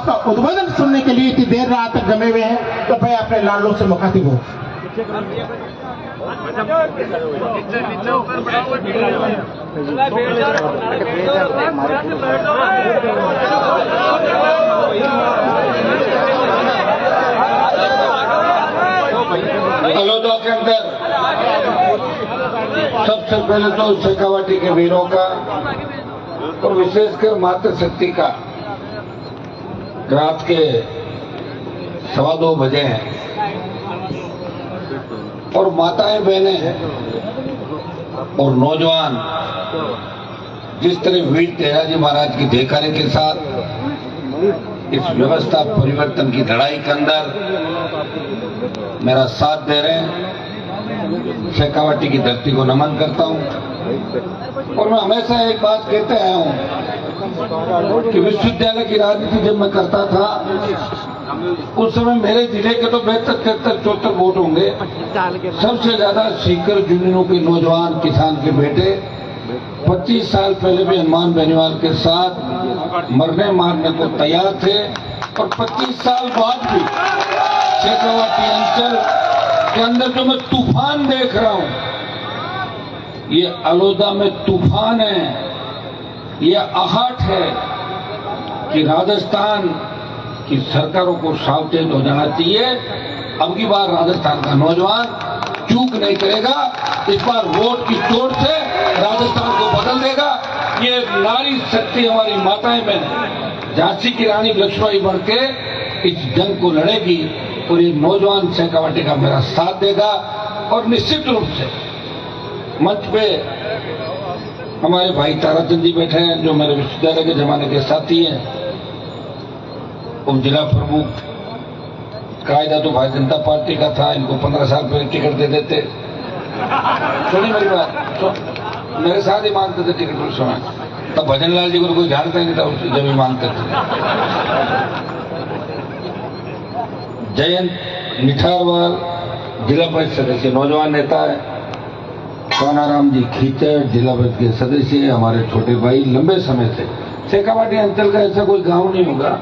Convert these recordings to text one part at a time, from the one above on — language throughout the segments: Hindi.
आपका उद्बोधन सुनने के लिए इतनी देर रात तक जमे हुए हैं। तो मैं अपने लाडलों से मुखातिब हूँ। अलोदा के अंदर सबसे पहले तो शेखावाटी के वीरों का और विशेषकर मातृशक्ति का रात के 2:15 बजे हैं और माताएं बहनें और नौजवान जिस तरह वीर तेजाजी महाराज की देखाने के साथ इस व्यवस्था परिवर्तन की लड़ाई के अंदर मेरा साथ दे रहे हैं, शेखावाटी की धरती को नमन करता हूं। और मैं हमेशा एक बात कहते आया हूं कि विश्वविद्यालय की राजनीति जब मैं करता था उस समय मेरे जिले के तो 72-73 वोट होंगे। सबसे ज्यादा सीकर यूनियनों के नौजवान किसान के बेटे 25 साल पहले भी हनुमान बेनीवाल के साथ मरने मारने को तैयार थे और 25 साल बाद भी शेखावाटी अंचल के अंदर जो मैं तूफान देख रहा हूं, ये अलोदा में तूफान है, ये आहट है कि राजस्थान की सरकारों को सावधान हो जाना चाहिए। अब की बार राजस्थान का नौजवान चूक नहीं करेगा, इस बार वोट की चोट से राजस्थान को बदल देगा। ये नारी शक्ति हमारी माताएं बहनें झांसी की रानी लक्ष्मीबाई बन के इस जंग को लड़ेगी और ये नौजवान शेखावाटी का मेरा साथ देगा। और निश्चित रूप से मंच पे हमारे भाई ताराचंद जी बैठे हैं जो मेरे विश्वविद्यालय के जमाने के साथी हैं, उप जिला प्रमुख कायदा तो भारतीय जनता पार्टी का था, इनको 15 साल पहले टिकट दे देते। सुनिए मेरी बात, मेरे साथ ही मांगते थे टिकट उस समय, तब भजन लाल जी को कोई जानता ही नहीं था, उस जब ही मांगते थे। जयंत निठारवाल जिला परिषद सदस्य नौजवान नेता है, कानाराम जी खीचड़ जिला परिषद के सदस्य, हमारे छोटे भाई लंबे समय से। शेखावाटी अंचल का ऐसा कोई गांव नहीं होगा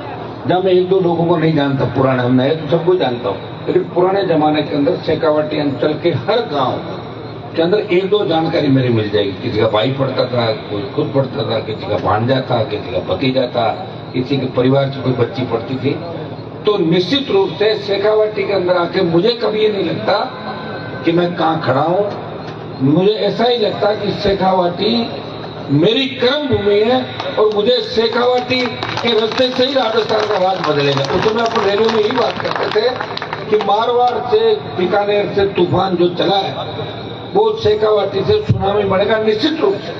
जहां मैं 1-2 लोगों को नहीं जानता। पुराने हम नए तो सबको जानता हूँ, लेकिन पुराने जमाने के अंदर शेखावाटी अंचल के हर गांव के अंदर 1-2 जानकारी मेरी मिल जाएगी। किसी का भाई पढ़ता था, कोई खुद पढ़ता था, किसी का भांजा था, किसी का भतीजा था, किसी के परिवार से कोई बच्ची पढ़ती थी। तो निश्चित रूप से शेखावाटी के अंदर आके मुझे कभी ये नहीं लगता कि मैं कहाँ खड़ा हूँ। मुझे ऐसा ही लगता कि शेखावाटी मेरी कर्म भूमि है और मुझे शेखावाटी के रास्ते से ही राजस्थान का राज बदलेगा। उस समय अपन रेलवे में यही बात करते थे कि मारवाड़ से बीकानेर से तूफान जो चला है वो शेखावाटी से सुनामी बढ़ेगा। निश्चित रूप से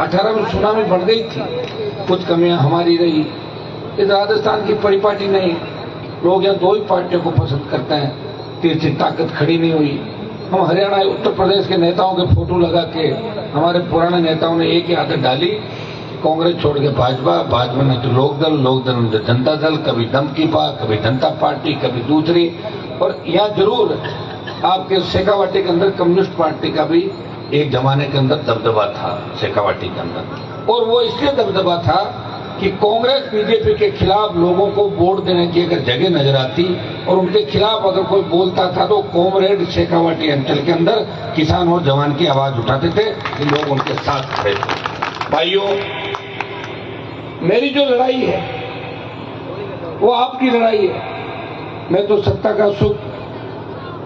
18 में सुनामी बढ़ गई थी, कुछ कमियां हमारी रही। इस राजस्थान की परिपाटी नहीं, लोग यहाँ 2 ही पार्टियों को पसंद करते हैं, तीसरी ताकत खड़ी नहीं हुई। हम हरियाणा उत्तर प्रदेश के नेताओं के फोटो लगा के हमारे पुराने नेताओं ने एक ही आदत डाली, कांग्रेस छोड़ के भाजपा, भाजपा ने तो लोकदल, लोकदल ने तो जनता दल, कभी दमकीपा, कभी जनता पार्टी, कभी दूसरी। और यहाँ जरूर आपके शेखावाटी के अंदर कम्युनिस्ट पार्टी का भी एक जमाने के अंदर दबदबा था शेखावाटी के अंदर, और वो इसलिए दबदबा था कि कांग्रेस बीजेपी के खिलाफ लोगों को वोट देने की अगर जगह नजर आती और उनके खिलाफ अगर कोई बोलता था तो कॉमरेड शेखावाटी अंचल के अंदर किसान और जवान की आवाज उठाते थे, लोग उनके साथ खड़े थे। भाइयों, मेरी जो लड़ाई है वो आपकी लड़ाई है। मैं तो सत्ता का सुख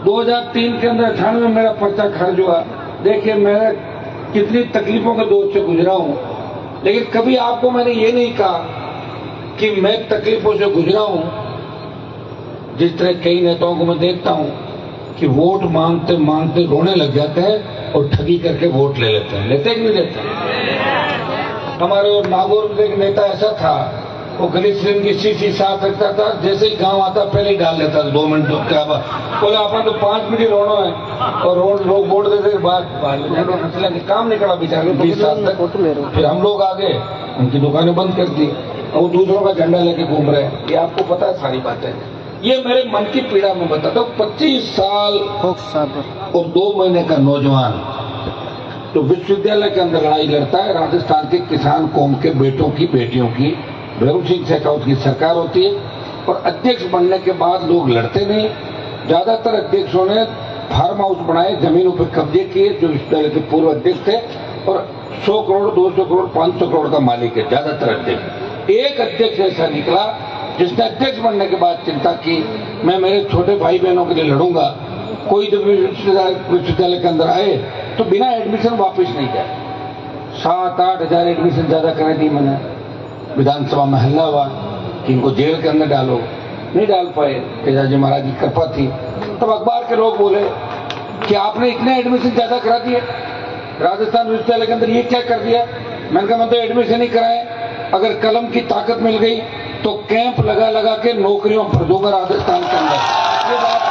2003 के अंदर 98 में मेरा पर्चा खारिज हुआ। देखिए मैं कितनी तकलीफों के दौर से गुजरा हूं, लेकिन कभी आपको मैंने ये नहीं कहा कि मैं तकलीफों से गुजरा हूं। जिस तरह कई नेताओं को मैं देखता हूं कि वोट मांगते मांगते रोने लग जाते हैं और ठगी करके वोट ले लेते हैं। लेते कि नहीं लेते? हमारे और नागौर में एक नेता ऐसा था, वो ग्लिसरीन की शीशी साफ रखता था, जैसे ही गांव आता पहले ही डाल देता था 2 मिनट का। बोले अपन तो 5 मिनट ही रोना है, और लोग वोट देते बाद काम नहीं करा बेचारे 20 साल तक। फिर हम लोग आ गए, उनकी दुकानें बंद कर दी और वो दूसरों का झंडा लेके घूम रहे हैं। ये आपको पता है सारी बातें। ये मेरे मन की पीड़ा में बताता हूँ। 25 साल और 2 महीने का नौजवान तो विश्वविद्यालय के अंदर लड़ाई लड़ता है राजस्थान के किसान कौम के बेटों की बेटियों की, भैरव सिंह शेखावत की सरकार होती है और अध्यक्ष बनने के बाद लोग लड़ते नहीं। ज्यादातर अध्यक्षों ने फार्म हाउस बनाए, जमीनों पर कब्जे किए जो विश्वविद्यालय के पूर्व अध्यक्ष थे, और 100 करोड़ 200 करोड़ 500 करोड़ का मालिक है ज्यादातर अध्यक्ष। एक अध्यक्ष ऐसा निकला जिसने अध्यक्ष बनने के बाद चिंता की, मैं मेरे छोटे भाई बहनों के लिए लड़ूंगा। कोई जब विश्वविद्यालय के अंदर आए तो बिना एडमिशन वापस नहीं गया। 7-8 हजार एडमिशन ज्यादा करा दी मैंने। विधानसभा में हल्ला हुआ कि इनको जेल के अंदर डालो, नहीं डाल पाए, तेजाजी महाराज की कृपा थी। तब अखबार के लोग बोले कि आपने इतने एडमिशन ज्यादा करा दिए राजस्थान विश्वविद्यालय के अंदर, ये क्या कर दिया? मैंने कहा मैं तो एडमिशन ही कराए, अगर कलम की ताकत मिल गई तो कैंप लगा लगा के नौकरियों भर दूंगा राजस्थान के अंदर। ये बात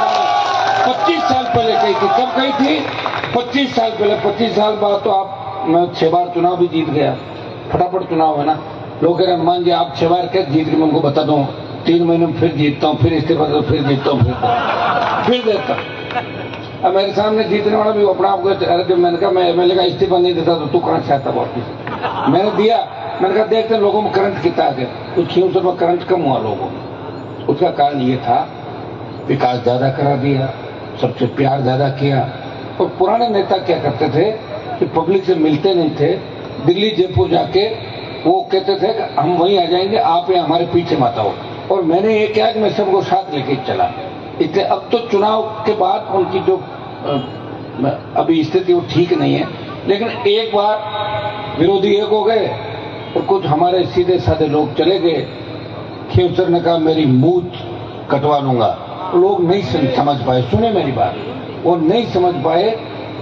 25 साल पहले कही थी। कब कही थी? 25 साल पहले। 25 साल बाद तो मैं 6 बार चुनाव भी जीत गया। फटाफट चुनाव है ना। लोग कह रहे हनुमान जी आप 6 बार कैसे जीत गए? मैं उनको बता दूं 3 महीने में फिर जीतता हूँ, फिर इस्तीफा दो, फिर जीतता हूँ, फिर देता हूँ। अब मेरे सामने जीतने वाला भी अपना आपको, अरे जब मैंने कहा मैं एमएलए का इस्तीफा नहीं देता तो तू कहाँ से आता वापिस? मैंने दिया। मैंने कहा देखते लोगों में करंट कितना आ गया, कुछ खींच में करंट कम हुआ लोगों में। उसका कारण ये था विकास ज्यादा करा दिया, सबसे प्यार ज्यादा किया। और पुराने नेता क्या करते थे कि पब्लिक से मिलते नहीं थे, दिल्ली जयपुर जाके वो कहते थे कि हम वहीं आ जाएंगे, आप ये हमारे पीछे मत आओ। और मैंने ये किया कि मैं सबको साथ लेके चला। इसलिए अब तो चुनाव के बाद उनकी जो अभी स्थिति वो ठीक नहीं है, लेकिन एक बार विरोधी एक हो गए और कुछ हमारे सीधे साधे लोग चले गए। खेवसर ने कहा मेरी मूंछ कटवा लूंगा, लोग नहीं समझ पाए, सुने मेरी बात, वो नहीं समझ पाए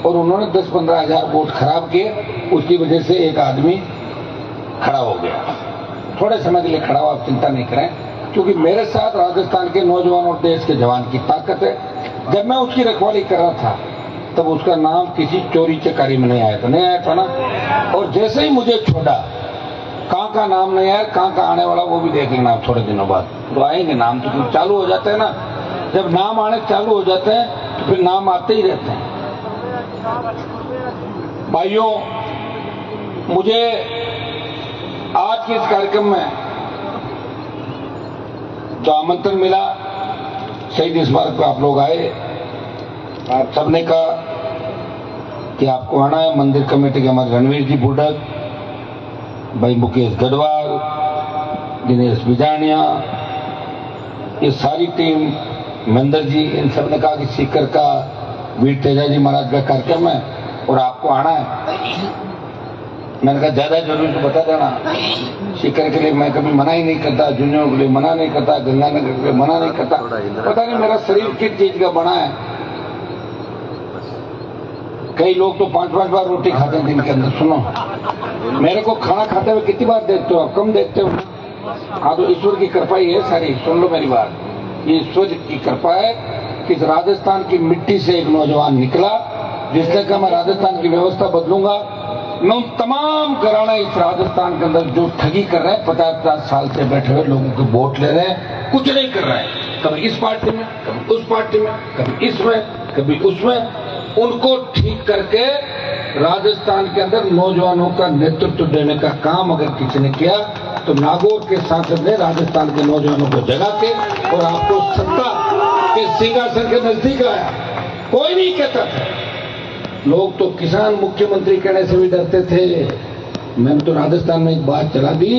और उन्होंने 10-15 हजार वोट खराब किए। उसकी वजह से एक आदमी खड़ा हो गया, थोड़े समय के लिए खड़ा हुआ, आप चिंता नहीं करें, क्योंकि मेरे साथ राजस्थान के नौजवान और देश के जवान की ताकत है। जब मैं उसकी रखवाली कर रहा था तब उसका नाम किसी चोरी चकारी में नहीं आया था ना। और जैसे ही मुझे छोड़ा, कहाँ का नाम नहीं आया, कहाँ का आने वाला वो भी देख लेना थोड़े दिनों बाद, तो आएंगे नाम, तो चालू हो जाते हैं ना। जब नाम आने चालू हो जाते हैं तो फिर नाम आते ही रहते हैं। भाइयों, मुझे आज के इस कार्यक्रम में जो आमंत्रण मिला, शहीद स्मारक पर आप लोग आए, आप सबने कहा कि आपको आना है। मंदिर कमेटी के हमारे रणवीर जी बुडक, भाई मुकेश गढ़वाल, दिनेश बिजानिया, ये सारी टीम, महेंद्र जी, इन सब ने कहा कि सीकर का वीर तेजाजी महाराज का कार्यक्रम है और आपको आना है। मैंने कहा ज्यादा जरूरी तो बता देना। सीकर के लिए मैं कभी मना ही नहीं करता, झुंझुनू के लिए मना नहीं करता, गंगानगर के लिए मना नहीं करता। पता नहीं मेरा शरीर किस चीज का बना है। कई लोग तो 5-5 बार रोटी खाते हैं दिन के अंदर। सुनो, मेरे को खाना खाते हुए कितनी बार देखते हो आप? कम देखते हो। हाँ, तो ईश्वर की कृपा ही है सारी। सुन लो मेरी बात, ये ईश्वर की कृपा है कि इस राजस्थान की मिट्टी से एक नौजवान निकला जिसने कहा मैं राजस्थान की व्यवस्था बदलूंगा। मैं उन तमाम घराने इस राजस्थान के अंदर जो ठगी कर रहे हैं, 50-50 साल से बैठे हुए लोगों के वोट ले रहे हैं, कुछ नहीं कर रहे हैं, कभी इस पार्टी में, कभी उस पार्टी में, कभी इसमें, कभी उसमें, उनको ठीक करके राजस्थान के अंदर नौजवानों का नेतृत्व देने का काम अगर किसी ने किया तो नागौर के सांसद ने राजस्थान के नौजवानों को जगा के और आपको सत्ता के सिंहासन के नजदीक लाया। कोई नहीं कहता था। लोग तो किसान मुख्यमंत्री कहने से भी डरते थे। मैंने तो राजस्थान में एक बात चला दी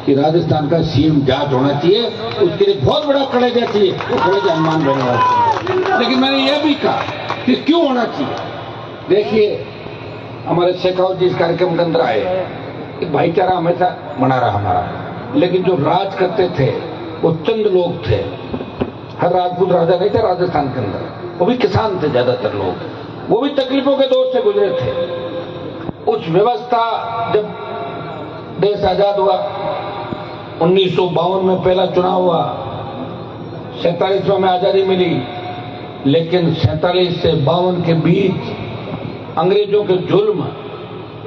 कि राजस्थान का सीएम जांच होना चाहिए, उसके लिए बहुत बड़ा कलेजा चाहिए, वो कलेजा हनुमान बनवा चाहिए। लेकिन मैंने यह भी कहा कि क्यों होना चाहिए। देखिए, हमारे शेखावत जी इस कार्यक्रम के अंदर आए, एक भाईचारा हमेशा बना रहा हमारा, लेकिन जो राज करते थे वो चंद लोग थे। हर राजपूत राजा नहीं था राजस्थान के अंदर, वो भी किसान थे ज्यादातर लोग, वो भी तकलीफों के दौर से गुजरे थे। उस व्यवस्था, जब देश आजाद हुआ, 1952 में पहला चुनाव हुआ, 47 में आजादी मिली, लेकिन 47 से 52 के बीच अंग्रेजों के जुल्म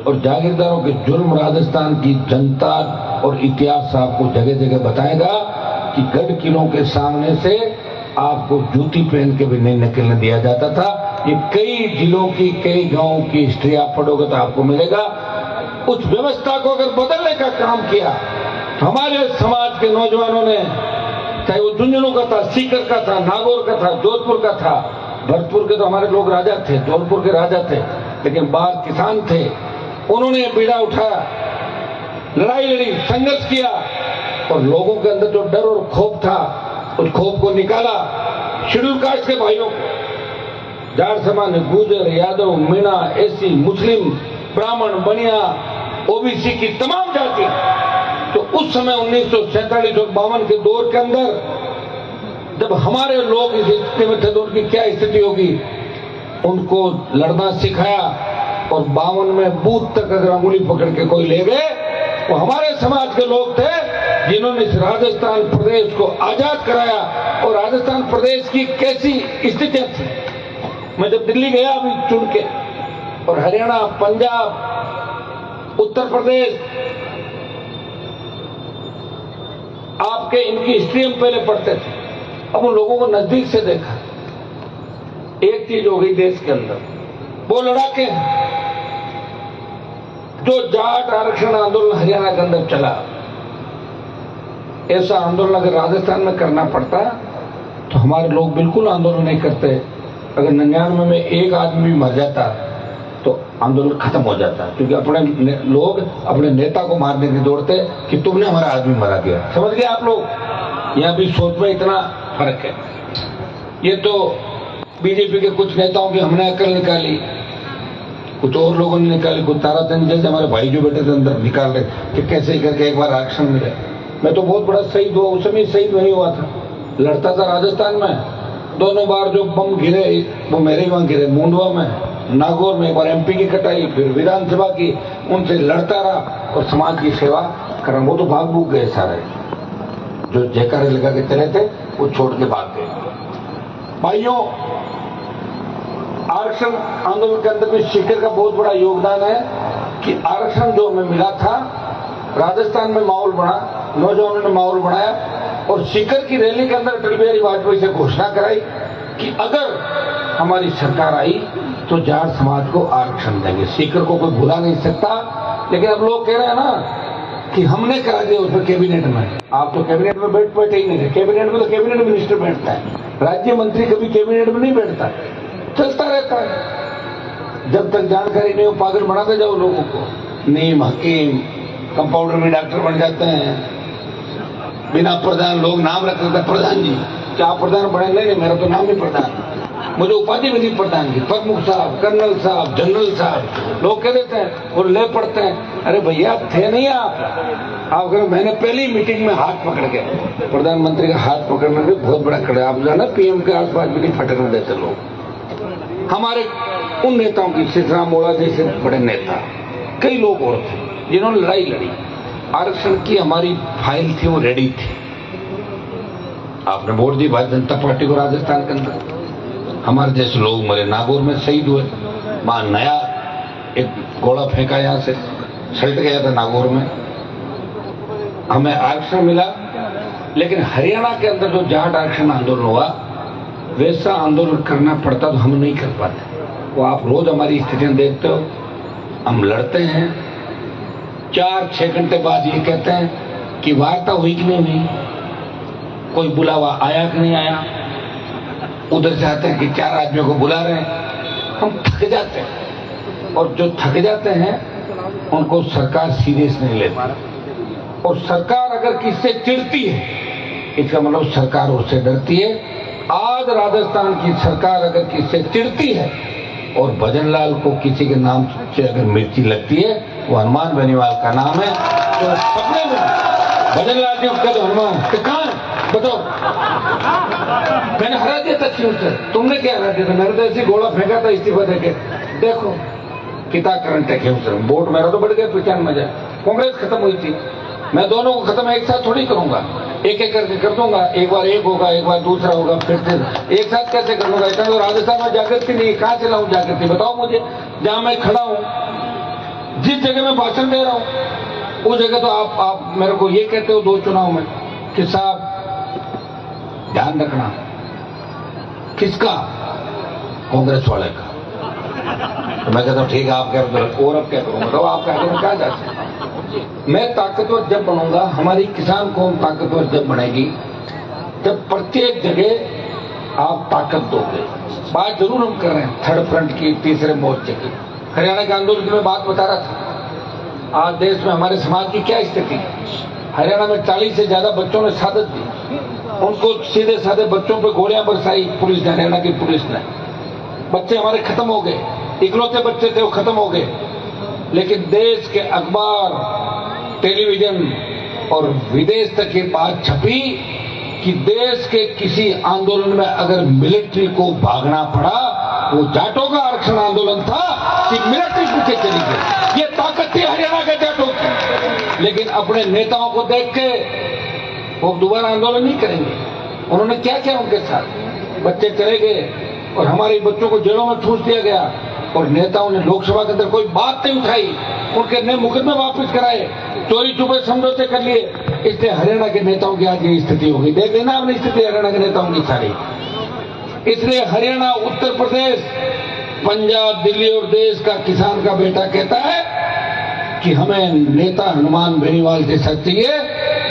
और जागीरदारों के जुल्म राजस्थान की जनता और इतिहास आपको जगह जगह बताएगा कि गढ़ किलों के सामने से आपको जूती पहन के भी नहीं निकलने दिया जाता था। ये कई जिलों की, कई गांवों की हिस्ट्री आप पढ़ोगे तो आपको मिलेगा। उस व्यवस्था को अगर बदलने का काम किया हमारे समाज के नौजवानों ने, चाहे वो झुंझुनू का था, सीकर का था, नागौर का था, जोधपुर का था, भरतपुर के तो हमारे लोग राजा थे, धौलपुर के राजा थे, लेकिन बाहर किसान थे, उन्होंने बीड़ा उठाया, लड़ाई लड़ी, संघर्ष किया और लोगों के अंदर जो डर और खौफ था उस खौफ को निकाला। शेड्यूल कास्ट के भाइयों को, जाट समाज, गुर्जर, यादव, मीणा, एससी, मुस्लिम, ब्राह्मण, बनिया, ओबीसी की तमाम जाति, तो उस समय 1947 और 52 के दौर के अंदर जब हमारे लोग इस स्थिति में थे तो उनकी क्या स्थिति होगी, उनको लड़ना सिखाया और 52 में बूथ तक अगर अंगुली पकड़ के कोई ले गए वो हमारे समाज के लोग थे जिन्होंने इस राजस्थान प्रदेश को आजाद कराया। और राजस्थान प्रदेश की कैसी स्थितियां थी, मैं जब दिल्ली गया अभी चुन के, और हरियाणा, पंजाब, उत्तर प्रदेश, आपके इनकी हिस्ट्री हम पहले पढ़ते थे, अब उन लोगों को नजदीक से देखा। एक चीज हो गई देश के अंदर, वो लड़ाके हैं जो जाट आरक्षण आंदोलन हरियाणा के अंदर चला। ऐसा आंदोलन अगर राजस्थान में करना पड़ता तो हमारे लोग बिल्कुल आंदोलन नहीं करते। अगर 99 में एक आदमी भी मर जाता तो आंदोलन खत्म हो जाता, क्योंकि अपने लोग अपने नेता को मारने की दौड़ते कि तुमने हमारा आदमी मरा दिया। समझ गए आप लोग? यहाँ भी सोच में इतना फर्क है। ये तो बीजेपी के कुछ नेताओं की हमने अकल निकाली, कुछ और लोगों ने निकाली, कुछ ताराचंद जैसे हमारे भाई जो बेटे थे अंदर निकाल रहे कि कैसे करके एक बार आरक्षण मिले। मैं तो बहुत बड़ा शहीद हुआ, उस समय शहीद नहीं हुआ था, लड़ता था राजस्थान में। दोनों बार जो बम गिरे वो मेरे ही वहां गिरे, मुंडवा में, नागौर में, एक बार एमपी की कटाई, फिर विधानसभा की, उनसे लड़ता रहा और समाज की सेवा कर रहा। वो तो भाग भूग गए सारे, जो जयकारे लगा के चले थे वो छोड़ के भाग गए। भाइयों, आरक्षण आंदोलन के अंदर भी सीकर का बहुत बड़ा योगदान है कि आरक्षण जो हमें मिला था, राजस्थान में माहौल बना, नौजवानों ने माहौल बनाया और सीकर की रैली के अंदर अटल बिहारी वाजपेयी से घोषणा कराई कि अगर हमारी सरकार आई तो जाट समाज को आरक्षण देंगे। सीकर को कोई भुला नहीं सकता, लेकिन अब लोग कह रहे हैं ना कि हमने करा दिया उसमें कैबिनेट में। आप तो कैबिनेट में बैठे ही नहीं थे। कैबिनेट में तो कैबिनेट मिनिस्टर बैठता है, राज्य मंत्री कभी कैबिनेट में नहीं बैठता, चलता रहता है। जब तक जानकारी नहीं हो पागल बनाते जाओ लोगों को। नीम, हकीम, कंपाउंडर में डॉक्टर बन जाते हैं, बिना प्रधान लोग नाम रख देते हैं प्रधान जी। क्या प्रधान बने? नहीं, मेरा तो नाम ही प्रधान, मुझे उपाधि मिली प्रधान की, प्रमुख साहब, कर्नल साहब, जनरल साहब, लोग कह देते हैं और ले पड़ते हैं। अरे भैया थे नहीं आप कहो मैंने पहली मीटिंग में हाथ पकड़ के, प्रधानमंत्री का हाथ पकड़ने में बहुत बड़ा खड़ा, आप जो है ना पीएम के आसपास भी नहीं फटकने देते लोग। हमारे उन नेताओं की, सिद्धराम मोड़ा जैसे बड़े नेता, कई लोग और थे जिन्होंने लड़ाई लड़ी। आरक्षण की हमारी फाइल थी, वो रेडी थी। आपने वोट दी भारतीय जनता पार्टी को राजस्थान के अंदर, हमारे जैसे लोग मरे, नागौर में शहीद हुए, वहां नया एक गोला फेंका, यहां से सल्ट गया था नागौर में, हमें आरक्षण मिला। लेकिन हरियाणा के अंदर जो जाट आरक्षण आंदोलन हुआ, वैसा आंदोलन करना पड़ता तो हम नहीं कर पाते। वो आप रोज हमारी स्थितियां देखते हो, हम लड़ते हैं, 4-6 घंटे बाद ये कहते हैं कि वार्ता हुई कि नहीं हुई, कोई बुलावा आया कि नहीं आया। उधर से आते हैं कि 4 आदमियों को बुला रहे हैं। हम थक जाते हैं, और जो थक जाते हैं उनको सरकार सीरियस नहीं लेती। और सरकार अगर किससे चिढ़ती है, इसका मतलब सरकार उससे डरती है। आज राजस्थान की सरकार अगर किससे चिढ़ती है और भजनलाल को किसी के नाम से अगर मिर्ची लगती है, वो हनुमान बेनीवाल का नाम है। तो सपने में भजनलाल जी उसका तो हनुमान कहाँ है बताओ? मैंने हरा दिया था क्यों से? तुमने क्या हरा दिया था? मैंने तो ऐसी घोड़ा फेंका था इस्तीफा देके। देखो कितना करंट है क्यों सर? वोट मेरा तो बढ़ गया 95। कांग्रेस खत्म हुई थी, मैं दोनों को खत्म एक साथ थोड़ी करूंगा, एक एक करके कर दूंगा। एक बार एक होगा, एक बार दूसरा होगा, फिर एक साथ कैसे कर लूंगा? इतना तो राजस्थान में जागृति नहीं, कहां से लाऊं जागृति? बताओ मुझे। जहां मैं खड़ा हूं, जिस जगह मैं भाषण दे रहा हूं, उस जगह तो आप मेरे को ये कहते हो 2 चुनाव में कि साहब ध्यान रखना। किसका? कांग्रेस वाले का। तो मैं कहता हूं ठीक है, आप कह रहे हो, और अब क्या करूं? बताओ आप कह रहे हो, मैं कहां जा सकता हूं? मैं ताकतवर जब बनूंगा, हमारी किसान कौम ताकतवर जब बनेगी, जब प्रत्येक जगह आप ताकत दोगे। बात जरूर हम कर रहे हैं थर्ड फ्रंट की, तीसरे मोर्चे की। हरियाणा के आंदोलन की मैं बात बता रहा था। आज देश में हमारे समाज की क्या स्थिति है। हरियाणा में 40 से ज्यादा बच्चों ने शहादत दी, उनको सीधे साधे बच्चों पे गोलियां बरसाई पुलिस ने, हरियाणा की पुलिस ने। बच्चे हमारे खत्म हो गए, इकलौते बच्चे थे वो खत्म हो गए। लेकिन देश के अखबार, टेलीविजन और विदेश तक ये बात छपी कि देश के किसी आंदोलन में अगर मिलिट्री को भागना पड़ा, वो जाटों का आरक्षण आंदोलन था कि मिलिट्री पीछे चली गई। ये ताकत थी हरियाणा के जाटों की। लेकिन अपने नेताओं को देख के वो दोबारा आंदोलन नहीं करेंगे। उन्होंने क्या किया उनके साथ? बच्चे चले गए और हमारे बच्चों को जेलों में ठूस दिया गया और नेताओं ने लोकसभा के अंदर कोई बात नहीं उठाई, उनके नए मुकदमे वापस कराए, चोरी छुपे समझौते कर लिए। इसलिए हरियाणा के नेताओं की आज ये स्थिति हो गई। देख लेना आपने स्थिति हरियाणा के नेताओं की सारी। इसलिए हरियाणा, उत्तर प्रदेश, पंजाब, दिल्ली और देश का किसान का बेटा कहता है कि हमें नेता हनुमान बेनीवाल जैसा चाहिए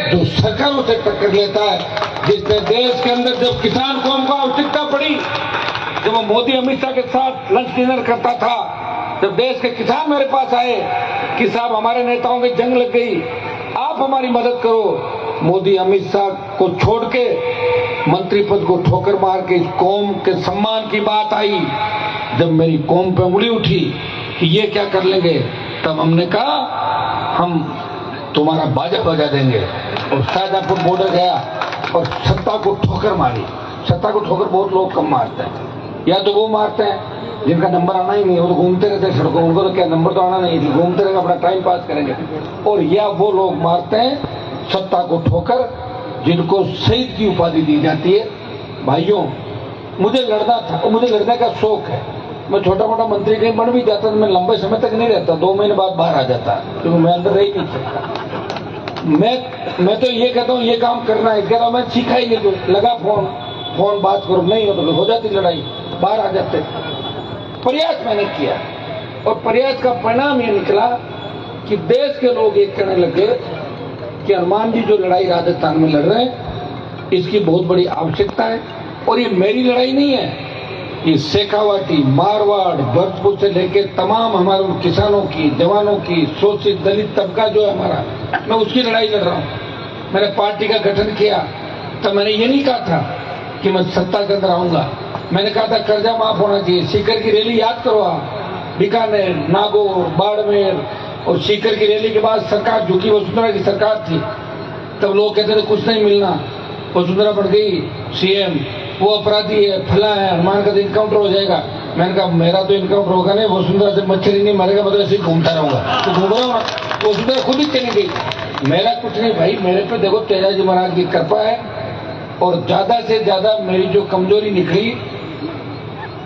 जो सरकारों से टक्कर लेता है, जिसने देश के अंदर जब किसान कौम को आवश्यकता पड़ी, जब वो मोदी अमित शाह के साथ लंच डिनर करता था, जब देश के किसान मेरे पास आए कि साहब हमारे नेताओं की जंग लग गई, आप हमारी मदद करो। मोदी अमित शाह को छोड़ के मंत्री पद को ठोकर मार के इस कौम के सम्मान की बात आई। जब मेरी कौम पे उंगली उठी कि ये क्या कर लेंगे, तब हमने कहा हम तुम्हारा बाजा बजा देंगे। और शाहजहांपुर बॉर्डर गया और सत्ता को ठोकर मारी। सत्ता को ठोकर बहुत लोग कम मारते हैं, या तो वो मारते हैं जिनका नंबर आना ही नहीं, वो तो घूमते रहते हैं सड़कों, उनको तो क्या नंबर तो आना नहीं, घूमते रहेंगे, अपना टाइम पास करेंगे। और या वो लोग मारते हैं सत्ता को ठोकर जिनको शहीद की उपाधि दी जाती है। भाइयों, मुझे लड़ना था और मुझे लड़ने का शौक है। मैं छोटा मोटा मंत्री कहीं बन भी जाता तो मैं लंबे समय तक नहीं रहता, 2 महीने बाद बाहर आ जाता, क्योंकि मैं अंदर रह ही नहीं सकता। मैं तो ये कहता हूँ ये काम करना है, कहता हूँ मैं सीखा ही नहीं, तो लगा फोन बात करो, नहीं हो जाती लड़ाई, बाहर आ जाते। प्रयास मैंने किया और प्रयास का परिणाम ये निकला कि देश के लोग एक कहने लगे कि हनुमान जी जो लड़ाई राजस्थान में लड़ रहे हैं इसकी बहुत बड़ी आवश्यकता है। और ये मेरी लड़ाई नहीं है, ये शेखावाटी, मारवाड़, भरतपुर से लेके तमाम हमारे किसानों की, जवानों की, शोषित दलित तबका जो है हमारा, मैं उसकी लड़ाई लड़ रहा हूँ। मैंने पार्टी का गठन किया तो मैंने ये नहीं कहा था कि मैं सत्ता के अंदर आऊंगा। मैंने कहा था कर्जा माफ होना चाहिए। सीकर की रैली याद करो आप, बीकानेर, नागौर, बाड़मेर, और सीकर की रैली के बाद सरकार झुकी, वसुंधरा की सरकार थी। तब लोग कहते थे कुछ नहीं मिलना, वसुंधरा बढ़ गई सीएम, वो अपराधी है, फला है, हनुमान का तो इनकाउंटर हो जाएगा। मैंने कहा मेरा तो इनकाउंटर होगा नहीं, वसुंधरा से मच्छर ही नहीं मरेगा, मतलब ऐसे ही घूमता रहूंगा। तो घूम रहा हूँ, वसुंधरा खुद ही चली गई। मेरा कुछ नहीं भाई, मेरे पे देखो तेजाजी महाराज की कृपा है। और ज्यादा से ज्यादा मेरी जो कमजोरी निकली,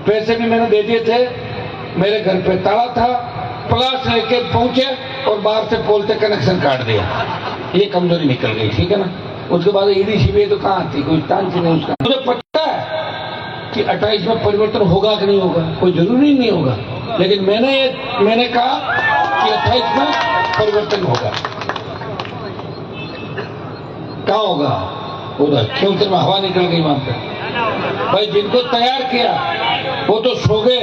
पैसे भी मैंने दे दिए थे, मेरे घर पे ताला था, प्लास लेके पहुंचे और बाहर से पोल से कनेक्शन काट दिया, ये कमजोरी निकल गई, ठीक है ना। उसके बाद ईडी सीबीआई तो कहाँ थी, कोई चांस ही नहीं उसका। मुझे पता है कि 28 में परिवर्तन होगा कि नहीं होगा, कोई जरूरी नहीं होगा, लेकिन मैंने कहा कि 28 में परिवर्तन होगा। कहाँ होगा? उधर क्योंकि में हवा निकल गई वहां पे। भाई जिनको तैयार किया वो तो सो गए।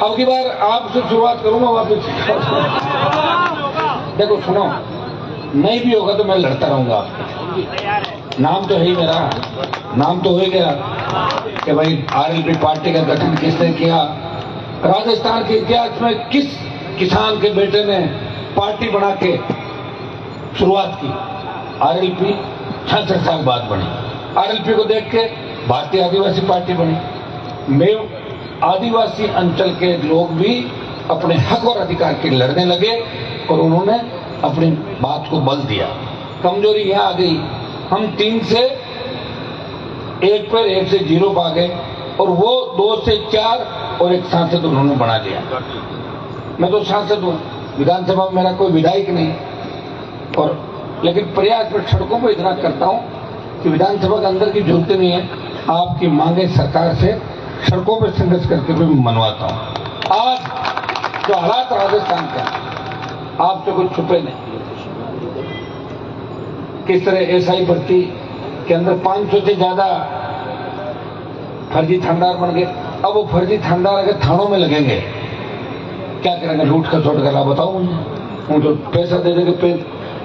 अब की बार आपसे शुरुआत करूंगा वापस। देखो सुनो, नहीं भी होगा तो मैं लड़ता रहूंगा। नाम तो है ही मेरा, नाम तो हो ही गया कि भाई आरएलपी पार्टी का गठन किसने किया। राजस्थान के इतिहास में किस किसान के बेटे ने पार्टी बना के शुरुआत की? आरएलपी 66 साल बाद बनी। आरएलपी को देख के भारतीय आदिवासी पार्टी बनी। मैं आदिवासी अंचल के लोग भी अपने हक और अधिकार के लड़ने लगे और उन्होंने अपनी बात को बल दिया। कमजोरी यहां आ गई, हम 3 से 1 पर 1 से 0 पा गए और वो 2 से 4 और एक सांसद उन्होंने बना लिया। मैं तो सांसद हूं, विधानसभा में मेरा कोई विधायक नहीं, और लेकिन प्रयास में सड़कों पर इतना करता हूं कि विधानसभा के अंदर की जरूरत नहीं है, आपकी मांगे सरकार से सड़कों पर संघर्ष करके भी मनवाता हूं। आज जो हालात राजस्थान का, आपसे कुछ छुपे नहीं, किस तरह एसआई भर्ती के अंदर 500 से ज्यादा फर्जी थानेदार बन गए। अब वो फर्जी थानेदार अगर थानों में लगेंगे क्या करेंगे? लूट खसोट कर बताओ मुझे। उनको पैसा दे देंगे पे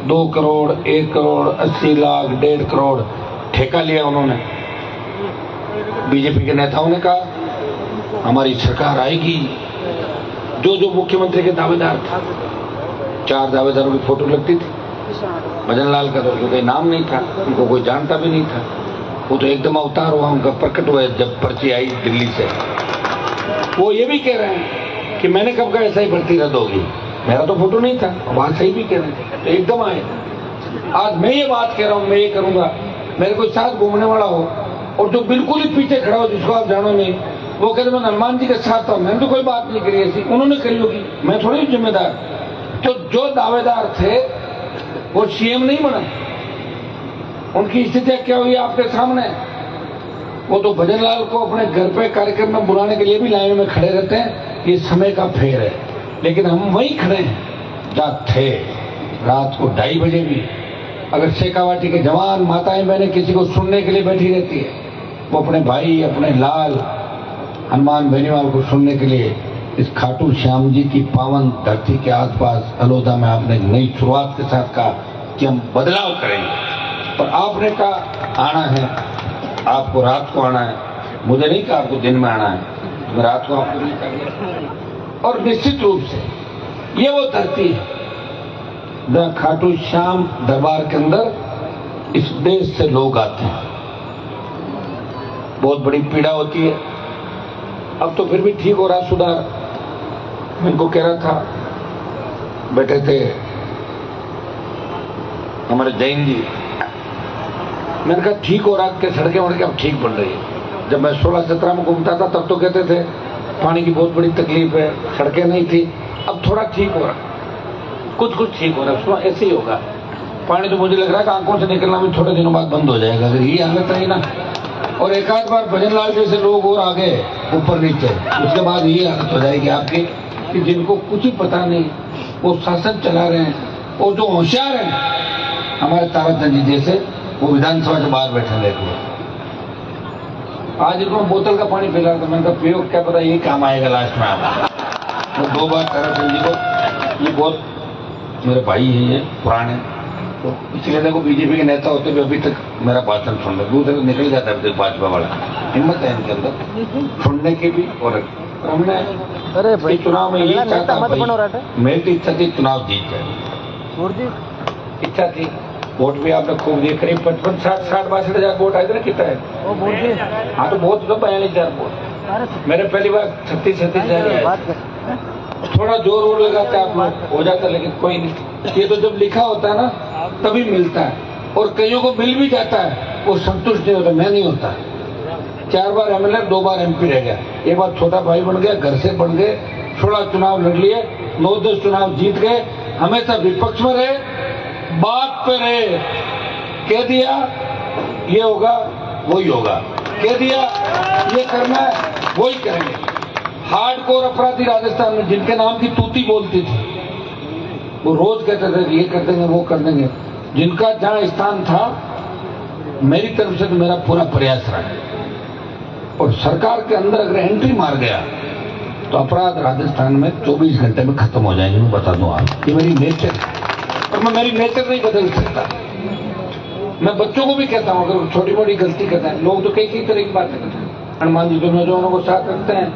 2 करोड़ 1 करोड़ 80 लाख 1.5 करोड़ ठेका लिया उन्होंने। बीजेपी के नेताओं ने कहा हमारी सरकार आएगी। जो जो मुख्यमंत्री के दावेदार थे, 4 दावेदारों की फोटो लगती थी। भजन लाल का तो कोई नाम नहीं था, उनको कोई जानता भी नहीं था। वो तो एकदम अवतार हुआ, उनका प्रकट हुआ जब पर्ची आई दिल्ली से। वो ये भी कह रहे हैं कि मैंने कब कहा ऐसा ही भर्ती रद्द होगी, मेरा तो फोटो नहीं था। बात सही भी कह रहे थे, तो एकदम आए। आज मैं ये बात कह रहा हूँ, मैं ये करूंगा, मेरे कोई साथ घूमने वाला हो और जो बिल्कुल ही पीछे खड़ा हो जिसको आप जानो नहीं, वो कहते मैं हनुमान जी के साथ हूँ, मैंने तो कोई बात नहीं करी ऐसी, उन्होंने करी होगी, मैं थोड़ी जिम्मेदार। तो जो दावेदार थे वो सीएम नहीं बना, उनकी स्थिति क्या हुई आपके सामने। वो तो भजन लाल को अपने घर पे कार्यक्रम में बुलाने के लिए भी लाइन में खड़े रहते हैं, ये समय का फेर है। लेकिन हम वहीं खड़े हैं जहाँ थे रात को 2:30 बजे भी। अगर शेखावाटी के जवान माताएं बहनें किसी को सुनने के लिए बैठी रहती है, वो अपने भाई अपने लाल हनुमान बेनीवाल को सुनने के लिए इस खाटू श्याम जी की पावन धरती के आसपास अलोधा में आपने नई शुरुआत के साथ कहा कि हम बदलाव करेंगे। पर आपने कहा आना है, आपको रात को आना है, मुझे नहीं कहा आपको दिन में आना है, मैं रात को आपको नहीं कहा। और निश्चित रूप से ये वो धरती है जहाँ खाटू श्याम दरबार के अंदर इस देश से लोग आते हैं। बहुत बड़ी पीड़ा होती है, अब तो फिर भी ठीक हो रहा सुधार। मैं इनको कह रहा था, बैठे थे हमारे जैन जी, मैंने कहा ठीक हो रहा कि सड़कें वड़कें अब ठीक बन रही है। जब मैं 16-17 में घूमता था तब तो कहते थे पानी की बहुत बड़ी तकलीफ है, सड़कें नहीं थी, अब थोड़ा ठीक हो रहा, कुछ ठीक हो रहा है। ऐसे ही होगा। पानी तो मुझे लग रहा है कि आंखों से निकलना भी थोड़े दिनों बाद बंद हो जाएगा, अगर ये हालत रही ना। और एक आध बार भजन लाल जैसे लोग और आगे ऊपर नीचे, उसके बाद ये हालत हो जाएगी आपकी कि जिनको कुछ ही पता नहीं वो शासन चला रहे हैं, और जो होशियार हैं हमारे ताराचंद जी जैसे, वो विधानसभा से बाहर बैठे देखो। आज इनको बोतल का पानी पिला था, मैंने कहा पियो, क्या पता ये काम आएगा लास्ट में आपको। वो 2 बार ताराचंद जी को, ये बहुत मेरे भाई हैं, ये पुराने, तो इसलिए देखो बीजेपी के नेता होते हुए अभी तक मेरा भाषण सुन रहे, दूसरे निकल जाता है भाजपा वाला। हिम्मत है इनके अंदर सुनने की भी। और हमने अरे भाई चुनाव में यही चाहता भाई, मेरी तो इच्छा थी चुनाव जीत जाए, इच्छा थी। वोट भी आपने खूब दिए, करीब 55-60 हजार वोट आए थे ना, कितना है? हाँ तो बहुत तो 42,000 वोट। मेरे पहली बार 36-37 हजार। थोड़ा जोर वोर लगाता है आप लोग, हो जाता, लेकिन कोई नहीं। ये तो जब लिखा होता है ना तभी मिलता है, और कईयों को मिल भी जाता है, वो संतुष्ट नहीं होता। मैं नहीं होता। 4 बार एमएलए 2 बार एमपी रह गया, एक बार छोटा भाई बन गया, घर से बन गए, 16 चुनाव लड़ लिए, 9-10 चुनाव जीत गए, हमेशा विपक्ष में रहे, बात पे रहे। कह दिया ये होगा वही होगा, कह दिया ये करना है वही करेंगे। हार्डकोर अपराधी राजस्थान में जिनके नाम की तूती बोलती थी, वो रोज कहते थे कि ये कर देंगे वो कर देंगे। जिनका जहां स्थान था, मेरी तरफ से तो मेरा पूरा प्रयास रहा है। और सरकार के अंदर अगर एंट्री मार गया तो अपराध राजस्थान में 24 घंटे में खत्म हो जाएंगे, मैं बता दूं आप। ये मेरी नेचर है, और मैं मेरी नेचर नहीं बदल सकता। मैं बच्चों को भी कहता हूं, अगर छोटी मोटी गलती करते हैं, लोग तो कई तरह की बातें करते हैं। हनुमान जी तो नौजवानों को साथ रखते हैं,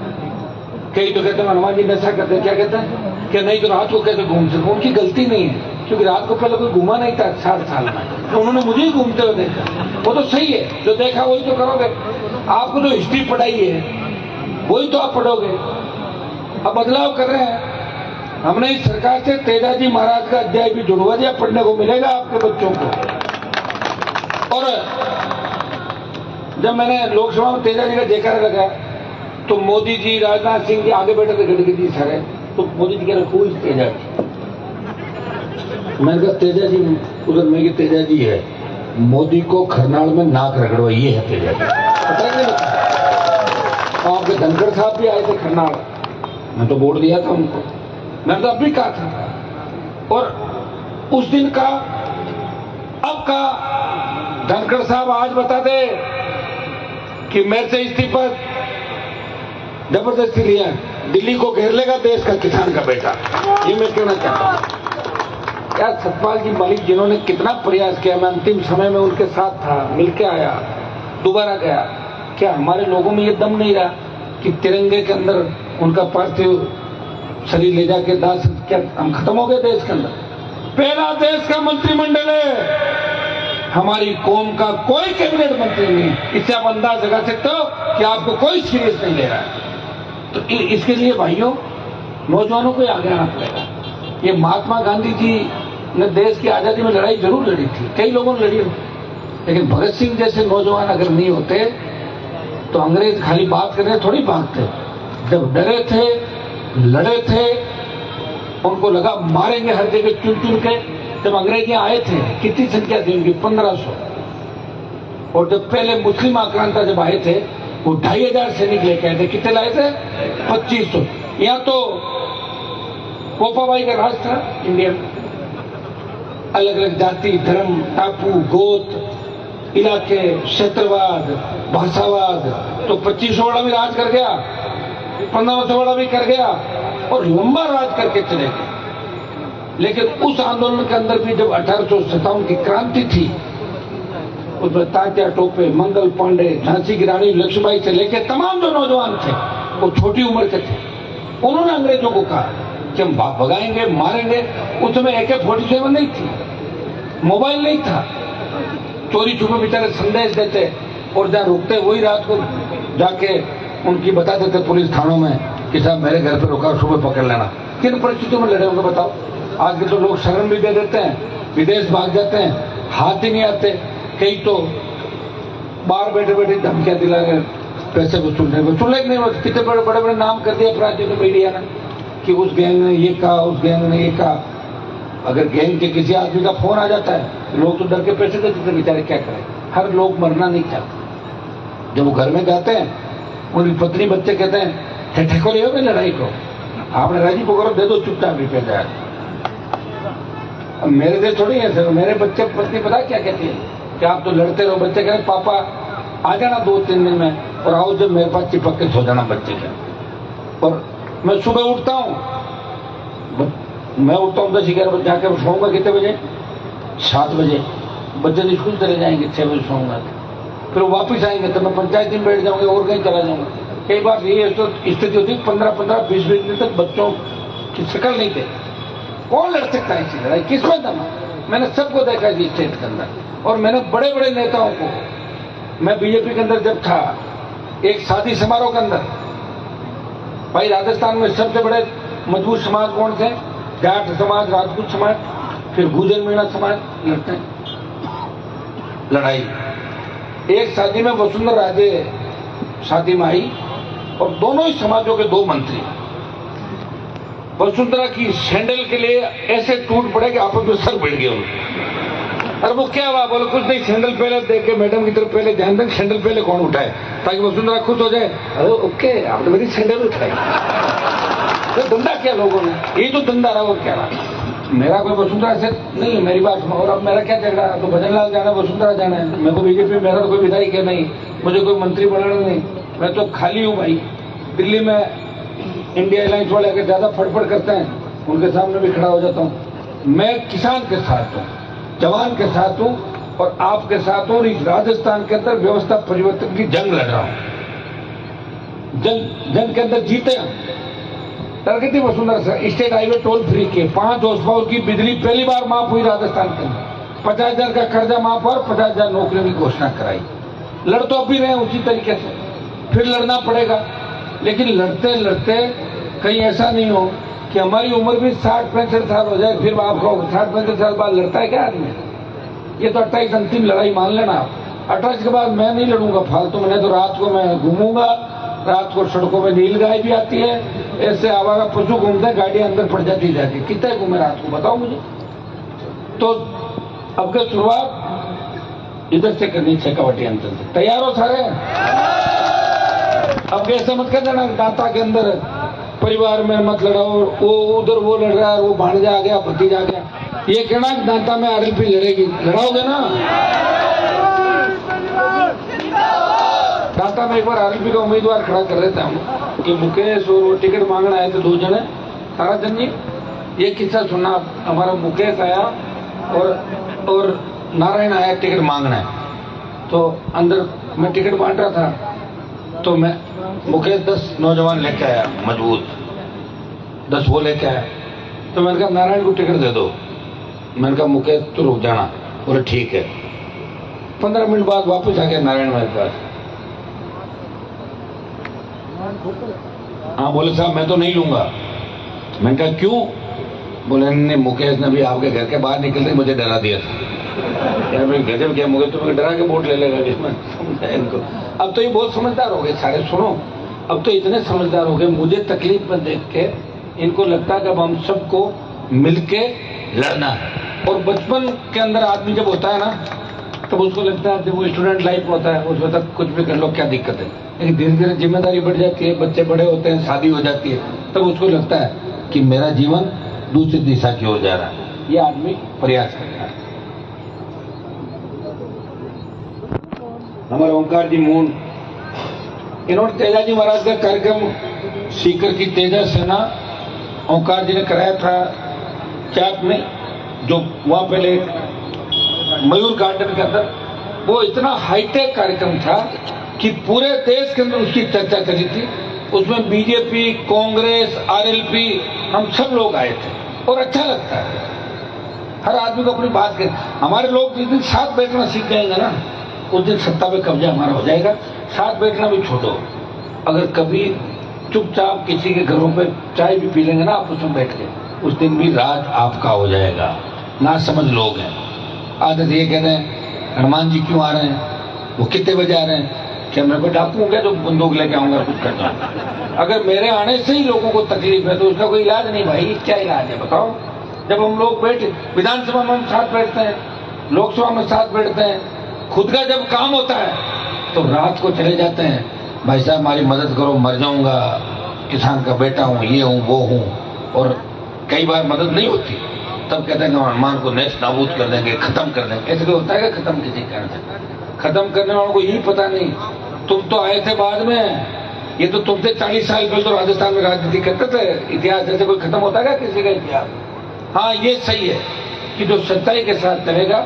कई तो कहते हैं हनुमान जी नशा करते हैं, क्या कहते हैं कि नहीं तो रात को कैसे घूम सकते। उनकी गलती नहीं है, क्योंकि रात को पहले कोई घूमा नहीं था 60 साल में, तो उन्होंने मुझे ही घूमते हुए देखा। वो तो सही है, जो देखा वही तो करोगे। आपको जो हिस्ट्री पढ़ाई है वही तो आप पढ़ोगे। अब बदलाव कर रहे हैं हमने इस सरकार से। तेजाजी महाराज का अध्याय भी जुड़वा दिया, पढ़ने को मिलेगा आपके बच्चों को। और जब मैंने लोकसभा में तेजाजी का जयकारा लगाया तो मोदी जी, राजनाथ सिंह जी आगे बैठे थे, गडकरी जी सारे, तो मोदी जी कह रहे कोई तेजाजी। मैंने कहा तेजाजी उधर में की तेजाजी है, मोदी को खरनाल में नाक रगड़वा, ये है तेजाजी। पता नहीं लगता। आपके धनखड़ साहब भी आए थे खरनाल, मैं तो वोट दिया था उनको, मैंने तो अब भी कहा था। और उस दिन का अब का धनखड़ साहब आज बता दे कि मेरे से इस्तीफा जबरदस्ती लिया, दिल्ली को घेर लेगा देश का किसान का बेटा। ये मैं कहना चाहता हूं। यार सतपाल जी मलिक जिन्होंने कितना प्रयास किया, मैं अंतिम समय में उनके साथ था, मिलके आया, दोबारा गया। क्या हमारे लोगों में ये दम नहीं रहा कि तिरंगे के अंदर उनका पार्थिव शरीर ले जाके दास, क्या हम खत्म हो गए देश के अंदर? पहला देश का मंत्रिमंडल है, हमारी कौम का कोई कैबिनेट मंत्री नहीं। इससे आप अंदाज लगा सकते हो कि आपको कोई सीरियस नहीं ले रहा है। तो इसके लिए भाइयों नौजवानों को आगे आना पड़ेगा। ये महात्मा गांधी जी ने देश की आजादी में लड़ाई जरूर लड़ी थी, कई लोगों ने लड़ी होती, लेकिन भगत सिंह जैसे नौजवान अगर नहीं होते तो अंग्रेज खाली बात करने थोड़ी भागते। जब डरे थे, लड़े थे, उनको लगा मारेंगे हर जगह चुन चुन के। जब अंग्रेज आए थे कितनी संख्या थी उनकी? 1500। और जब पहले मुस्लिम आक्रांता जब आए थे वो 2500 सैनिक लेके आए थे। कितने लाए थे? 2500। यहाँ तो पोपाबाई का राज था इंडिया में। अलग अलग जाति, धर्म, टापू, गोत, इलाके, क्षेत्रवाद, भाषावाद, तो 2500 वाला भी राज कर गया, 1500 वाला भी कर गया और लंबा राज करके चले गए। लेकिन उस आंदोलन के अंदर भी जब 1857 की क्रांति थी, उसमें तात्या टोपे, मंगल पांडे, झांसी की रानी लक्ष्मीबाई से लेकर तमाम जो नौजवान थे वो छोटी उम्र के थे। उन्होंने अंग्रेजों को कहा कि हम भगाएंगे, मारेंगे। उस समय AK-47 नहीं थी, मोबाइल नहीं था, चोरी छुपे बेचारे संदेश देते और जहां रुकते वही रात को जाके उनकी बता देते पुलिस थानों में कि साहब मेरे घर पे रुका, सुबह पकड़ लेना। किन परिस्थितियों में लड़े होंगे बताओ? आज के तो लोग शरण भी दे देते हैं, विदेश भाग जाते हैं, हाथ ही नहीं आते। कई तो बाहर बैठे बैठे धमकियां दिला गए, पैसे वसूलने नहीं होते। कितने बड़े बड़े बड़े नाम कर दिए अपराधियों ने मीडिया ने कि उस गैंग ने ये कहा, उस गैंग ने ये कहा। अगर गैंग के किसी आदमी का फोन आ जाता है तो लोग तो डर के पैसे देते थे, बेचारे क्या करें। हर लोग मरना नहीं चाहते। जब वो घर में जाते हैं उनकी पत्नी बच्चे कहते हैं ठेको ले हो लड़ाई को, आपने राजी को करो, दे दो चुपचाप रुपये जाए। अब मेरे से थोड़ी है सर, मेरे बच्चे पत्नी पता क्या कहती है कि आप तो लड़ते रहो। बच्चे कहते पापा आ जाना 2-3 दिन में और आओ जब मेरे पास चिपक के सो जाना बच्चे के। और मैं सुबह उठता हूँ, मैं उठता हूँ 10-11 बजे, जाकर सोऊंगा कितने बजे? 7 बजे। बच्चे स्कूल चले जाएंगे, 6 बजे सोऊंगा, फिर वो वापिस आएंगे तो मैं पंचायत में बैठ जाऊंगा और कहीं चला जाऊंगा। कई बार ये तो स्थिति होती है 15-15, 20-20 दिन तक बच्चों की शक्ल नहीं थे। कौन लड़ सकता है ऐसी लड़ाई? किसमें दम? मैंने सबको देखा इस स्टेट के अंदर। और मैंने बड़े बड़े नेताओं को, मैं बीजेपी के अंदर जब था, एक शादी समारोह के अंदर, भाई राजस्थान में सबसे बड़े मजबूत समाज कौन थे? जाट समाज, राजपूत समाज, फिर गुर्जर मीणा समाज लड़ते हैं लड़ाई। एक शादी में वसुंधरा राजे शादी में आई और दोनों ही समाजों के 2 मंत्री। वसुंधरा की सैंडल के लिए ऐसे टूट पड़े कि आपस में सर बैठ गया उनका। अरे वो क्या हुआ? बोले कुछ नहीं, सैंडल पहले देख के मैडम की तरफ पहले ध्यान दें, सैंडल पहले कौन उठाए, ताकि वसुंधरा खुश हो जाए। अरे ओके, आपने मेरी सैंडल उठाई। तो धंधा किया लोगों ने, ये तो धंधा रहा। वो क्या रहा? मेरा कोई वसुंधरा से नहीं है, मेरी बात सुनो। और अब मेरा क्या झगड़ा? तो भजन लाल जाना, वसुंधरा जाना है। मेरे को बीजेपी, मेरा तो कोई विधायक है नहीं, मुझे कोई मंत्री बनाना नहीं, मैं तो खाली हूँ भाई। दिल्ली में इंडिया एयरलाइंस वाले अगर ज्यादा फड़फड़ करते हैं उनके सामने भी खड़ा हो जाता हूँ। मैं किसान के साथ हूँ, जवान के साथ हूँ और आपके साथ हूँ। और इस राजस्थान के अंदर व्यवस्था परिवर्तन की जंग लड़ रहा हूँ। जंग के अंदर जीते हम। प्रगति वसुंधरा से स्टेट हाईवे टोल फ्री के 5 हॉर्स पावर की बिजली पहली बार माफ हुई राजस्थान के अंदर। 50,000 का कर्जा माफ और 50,000 नौकरियों की घोषणा कराई। लड़ तो अब भी रहे उसी तरीके से, फिर लड़ना पड़ेगा। लेकिन लड़ते लड़ते कहीं ऐसा नहीं हो कि हमारी उम्र भी 60-65 साल हो जाए, फिर आप कहो 60-65 साल बाद लड़ता है क्या आदमी? ये तो 28 अंतिम लड़ाई मान लेना आप। 28 के बाद मैं नहीं लड़ूंगा फालतू में। तो रात को मैं घूमूंगा, रात को सड़कों में नील गाय भी आती है, ऐसे आवारा पशु घूमते हैं, गाड़ियां अंदर पड़ जाती जाती। कितने घूमे रात को बताओ मुझे? तो अब की शुरुआत इधर से करनी है, कबड्डी अंतर से। तैयार हो सारे? अब ऐसे मत कर देना दाता के अंदर परिवार में मत लड़ाओ, वो उधर वो लड़ रहा है, वो भांजा आ गया, भतीजा आ गया, ये कहना कि दांता में आरएलपी लड़ेगी, लड़ाओगे ना? दांता में एक बार आरएलपी का उम्मीदवार खड़ा कर देता हूँ कि मुकेश और वो टिकट मांगना आए थे 2 जने, ताराचंद जी, ये किस्सा सुनना। हमारा मुकेश आया और नारायण आया टिकट मांगना है, तो अंदर मैं टिकट बांट रहा था, तो मैं मुकेश 10 नौजवान लेके आया मजबूत, 10 वो लेके आया, तो मैंने कहा नारायण को टिकट दे दो। मैंने कहा मुकेश तो रुक जाना, बोले ठीक है। 15 मिनट बाद वापस आ गया नारायण मेरे पास। हाँ, बोले साहब मैं तो नहीं लूंगा। मैंने कहा क्यों? बोले नहीं, मुकेश ने भी आपके घर के बाहर निकलते मुझे डरा दिया था। यार मैं गजब क्या, मुकेश तुम्हें डरा के वोट ले लेगा जिसमें, समझा इनको। अब तो ये बहुत समझदार हो गए सारे, सुनो, अब तो इतने समझदार हो गए, मुझे तकलीफ में देख के इनको लगता है कि अब हम सबको मिलके लड़ना है। और बचपन के अंदर आदमी जब होता है ना, तब उसको लगता है, जब वो स्टूडेंट लाइफ में होता है उसमें तक कुछ भी कर लो, क्या दिक्कत है। लेकिन धीरे धीरे जिम्मेदारी बढ़ जाती है, बच्चे बड़े होते हैं, शादी हो जाती है, तब उसको लगता है कि मेरा जीवन दूसरी दिशा की ओर जा रहा है। ये आदमी प्रयास करता है। हमारे ओंकार जी मून, इन्होंने तेजा जी महाराज का कार्यक्रम सीकर की तेजा सेना ओंकार जी ने कराया था चाप में, जो वहां पहले मयूर गार्डन के अंदर, वो इतना हाईटेक कार्यक्रम था कि पूरे देश के अंदर उसकी चर्चा करी थी। उसमें बीजेपी, कांग्रेस, आरएलपी, हम सब लोग आए थे और अच्छा लगता है। हर आदमी को अपनी बात कर, हमारे लोग जिस दिन साथ बैठना सीख जाएंगे ना, उस दिन सत्ता पे कब्जा हमारा हो जाएगा। साथ बैठना भी छोड़ो, अगर कभी चुपचाप किसी के घरों पे चाय भी पी लेंगे ना आपस में बैठ के, उस दिन भी राज आपका हो जाएगा। ना समझ लोग हैं, आदत ये कहते हैं हनुमान जी क्यों आ रहे हैं, वो कितने बजे आ रहे हैं, क्या मैं कोई डाकू हूँ क्या जो बंदूक लेके आऊंगा कुछ करता हूँ? अगर मेरे आने से ही लोगों को तकलीफ है तो उसका कोई इलाज नहीं भाई, क्या इलाज है बताओ? जब हम लोग बैठे विधानसभा में हम साथ बैठते हैं, लोकसभा में साथ बैठते हैं, खुद का जब काम होता है तो रात को चले जाते हैं, भाई साहब हमारी मदद करो, मर जाऊंगा, किसान का बेटा हूँ, ये हूँ वो हूँ, और कई बार मदद नहीं होती, तब कहते हैं हनुमान को नेस्त नाबूद कर देंगे, खत्म कर देंगे। ऐसे तो होता है कि खत्म किसी कारण से? खत्म करने वालों को यही पता नहीं, तुम तो आए थे बाद में, ये तो तुमसे 40 साल पहले तो राजस्थान में राजनीति करते थे। इतिहास ऐसे कोई खत्म होता है किसी का इतिहास? हाँ, ये सही है कि जो सच्चाई के साथ चलेगा,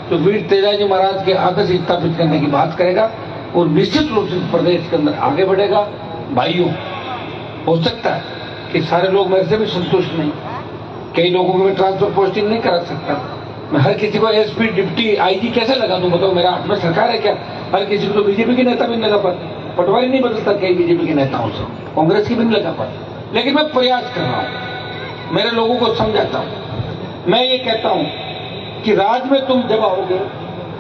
तो वीर तेजाजी महाराज के आदर्श स्थापित करने की बात करेगा और निश्चित रूप से प्रदेश के अंदर आगे बढ़ेगा। भाइयों, हो सकता है कि सारे लोग मेरे से भी संतुष्ट नहीं, कई लोगों को मैं ट्रांसफर पोस्टिंग नहीं करा सकता, मैं हर किसी को एसपी, डिप्टी, आईजी कैसे लगा दूं बताओ? मेरा हाथ में सरकार है क्या? हर किसी को तो बीजेपी के नेता भी नहीं लगा पाते, पटवारी नहीं बदलता कई बीजेपी के नेताओं से, कांग्रेस की भी नहीं लगा पाते। लेकिन मैं प्रयास कर रहा हूं, मेरे लोगों को समझाता हूं। मैं ये कहता हूं कि राज्य में तुम जब आओगे,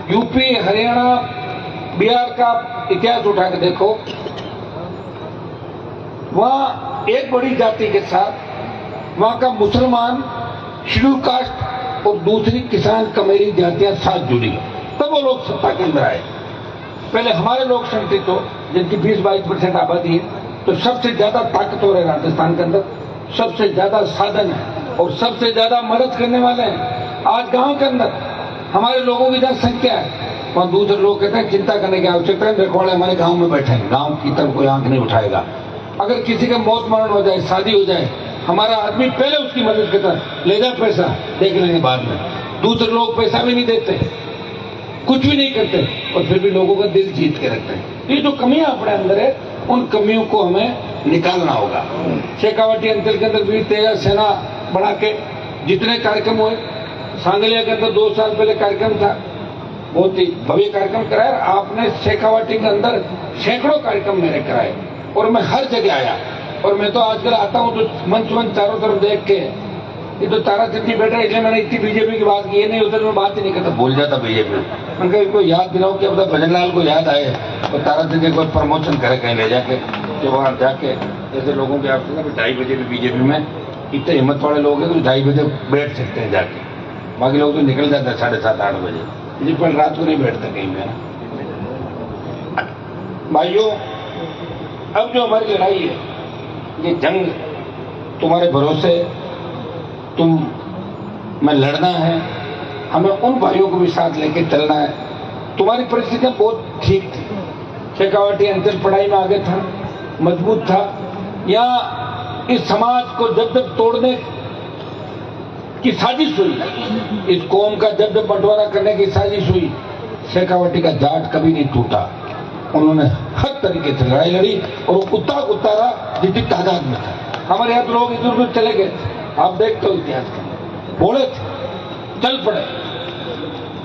यूपी, हरियाणा, बिहार का इतिहास उठा के देखो, वहां एक बड़ी जाति के साथ वहां का मुसलमान, शेड्यूल कास्ट और दूसरी किसान कमेरी जातियां साथ जुड़ी, तब वो लोग सत्ता के अंदर आए। पहले हमारे लोग संगठित हो, जिनकी 20-22% आबादी है, तो सबसे ज्यादा ताकतवर है राजस्थान के अंदर, सबसे ज्यादा साधन है और सबसे ज्यादा मदद करने वाले हैं। आज गांव के अंदर हमारे लोगों की जनसंख्या है, वहां दूसरे लोग कहते हैं चिंता करने की आवश्यकता है, रखवाले हमारे गांव में बैठे हैं, गांव की तरफ कोई आंख नहीं उठाएगा। अगर किसी का मौत मरण हो जाए, शादी हो जाए, हमारा आदमी पहले उसकी मदद करता है, ले जा पैसा, देख लेंगे बाद में। दूसरे लोग पैसा भी नहीं देते, कुछ भी नहीं करते, और फिर भी लोगों का दिल जीत के रखते हैं। ये जो कमियां अपने अंदर है, उन कमियों को हमें निकालना होगा। शेखावाटी अंचल के अंदर वीर तेजा सेना बना के जितने कार्यक्रम हुए, सांगलिया के अंदर 2 साल पहले कार्यक्रम था, बहुत ही भव्य कार्यक्रम कराया आपने। शेखावाटी के अंदर सैकड़ों कार्यक्रम मैंने कराए और मैं हर जगह आया, और मैं तो आजकल आता हूँ तो मंच चारों तरफ देख के, ये तो ताराचंद जी बैठा, इसलिए मैंने इतनी बीजेपी की बात की, ये नहीं होता तो मैं बात ही नहीं करता, भूल जाता बीजेपी। मैंने इनको याद दिलाओ कि अब भजन लाल को याद आए और ताराचंद जी को प्रमोशन करे कहीं ले जाके, कि वहाँ जाके जैसे लोगों के आपसे 2:30 बजे भी बीजेपी में इतने हिम्मत वाले लोग हैं तो 2:30 बजे बैठ सकते हैं जाके, बाकी लोग तो निकल जाते हैं 7:30-8 बजे, जी पर रात को नहीं बैठते कहीं में। भाइयों, अब जो हमारी लड़ाई है, ये जंग तुम्हारे भरोसे तुम में लड़ना है, हमें उन भाइयों को भी साथ लेके चलना है। तुम्हारी परिस्थितियां बहुत ठीक थी। शेखावाटी अंचल पढ़ाई में आगे था, मजबूत था। यहाँ इस समाज को जब जब तोड़ने की साजिश हुई, इस कौम का जब जब बंटवारा करने की साजिश हुई, शेखावाटी का जाट कभी नहीं टूटा। उन्होंने हर तरीके से लड़ाई लड़ी और उतारा जितनी तादाद में था। हमारे यहाँ तो लोग इधर उधर चले गए, आप देखते हो इतिहास में, बोले थे, चल पड़े।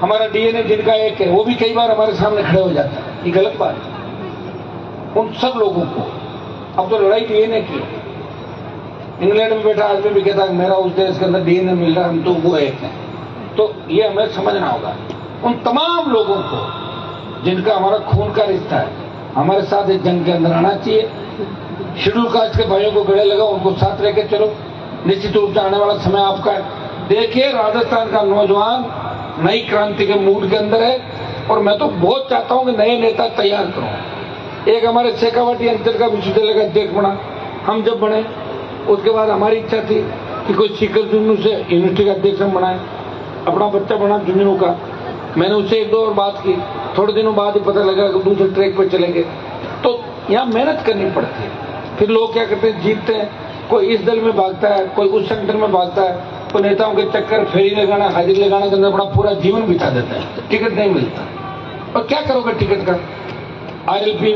हमारा डीएनए जिनका एक है वो भी कई बार हमारे सामने खड़े हो जाता है, ये गलत बात है। उन सब लोगों को अब तो लड़ाई डीएनए की है। इंग्लैंड में बैठा आदमी भी कहता है मेरा उस देश के अंदर डीएनए मिल रहा है, हम तो वो एक हैं। तो ये हमें समझना होगा। उन तमाम लोगों को जिनका हमारा खून का रिश्ता है, हमारे साथ इस जंग के अंदर आना चाहिए। शेड्यूल कास्ट के भाइयों को गले लगाओ, उनको साथ लेके चलो। निश्चित रूप से आने वाला समय आपका है। देखिए, राजस्थान का नौजवान नई क्रांति के मूड के अंदर है और मैं तो बहुत चाहता हूं कि नए नेता तैयार करूं। एक हमारे शेखावाटी अंचल का विश्वविद्यालय का अध्यक्ष बना, हम जब बने उसके बाद हमारी इच्छा थी कि कोई सीकर झुंझुनू से यूनिवर्सिटी का अध्यक्ष हम बनाए। अपना बच्चा बना झुंझुनू का, मैंने उससे एक दो और बात की। थोड़े दिनों बाद ही पता लगा कि दूसरे ट्रैक पर चलेंगे। तो यहाँ मेहनत करनी पड़ती है। फिर लोग क्या करते हैं, जीतते हैं, कोई इस दल में भागता है, कोई उस संगठन में भागता है, कोई नेताओं के चक्कर, फेरी लगाना, हाजिरी लगाने के अंदर अपना पूरा जीवन बिता देता है, टिकट नहीं मिलता। और क्या करोगे टिकट का? आरएलपी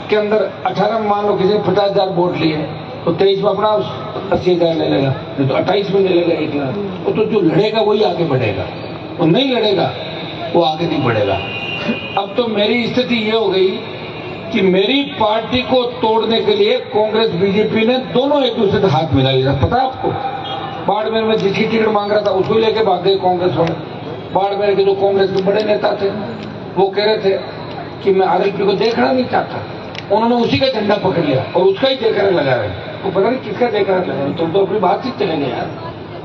के अंदर 18 मान लो किसी ने 50,000 वोट लिए, तो 23 में अपना 80,000 ले लेगा, नहीं तो 28 में ले लेगा 1 लाख। तो जो लड़ेगा वही आगे बढ़ेगा, और नहीं लड़ेगा वो आगे नहीं बढ़ेगा। अब तो मेरी स्थिति ये हो गई कि मेरी पार्टी को तोड़ने के लिए कांग्रेस बीजेपी ने दोनों एक दूसरे से हाथ मिला लिया। पता है आपको, बाड़मेर में जिसकी टिकट मांग रहा था उसको लेके भाग गए कांग्रेस वाले। बाड़मेर के जो कांग्रेस के बड़े नेता थे वो कह रहे थे कि मैं आरएलपी को देखना नहीं चाहता। उन्होंने उसी का झंडा पकड़ लिया और उसका ही जयकारा लगा रहे। वो पता नहीं किसका जयकारा लगा रहे, तुम तो अपनी बात ही चलेंगे यार।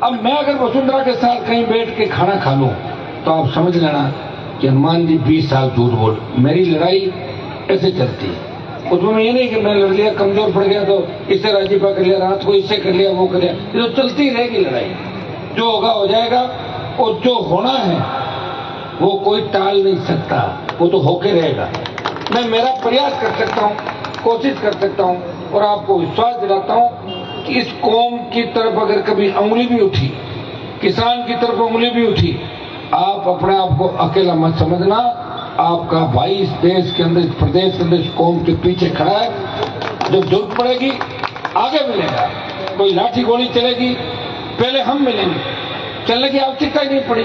अब मैं अगर वसुंधरा के साथ कहीं बैठ के खाना खा लूं तो आप समझ लेना कि हनुमान जी 20 साल झूठ बोल। मेरी लड़ाई ऐसे चलती है। उसमें ये नहीं कि मैं लड़ लिया, कमजोर पड़ गया तो इससे राजीपा कर लिया, रात को इससे कर लिया, वो कर लिया। ये तो चलती रहेगी लड़ाई। जो होगा हो जाएगा, और जो होना है वो कोई टाल नहीं सकता, वो तो होके रहेगा। मैं मेरा प्रयास कर सकता हूँ, कोशिश कर सकता हूँ, और आपको विश्वास दिलाता हूँ कि इस कौम की तरफ अगर कभी उंगली भी उठी, किसान की तरफ उंगली भी उठी, आप अपने आप को अकेला मत समझना। आपका भाई इस देश के अंदर, इस प्रदेश के अंदर, इस कौम के पीछे खड़ा है। जब जरूरत पड़ेगी आगे मिलेगा। कोई लाठी गोली चलेगी, पहले हम मिलेंगे। चलने की आवश्यकता ही नहीं पड़ी।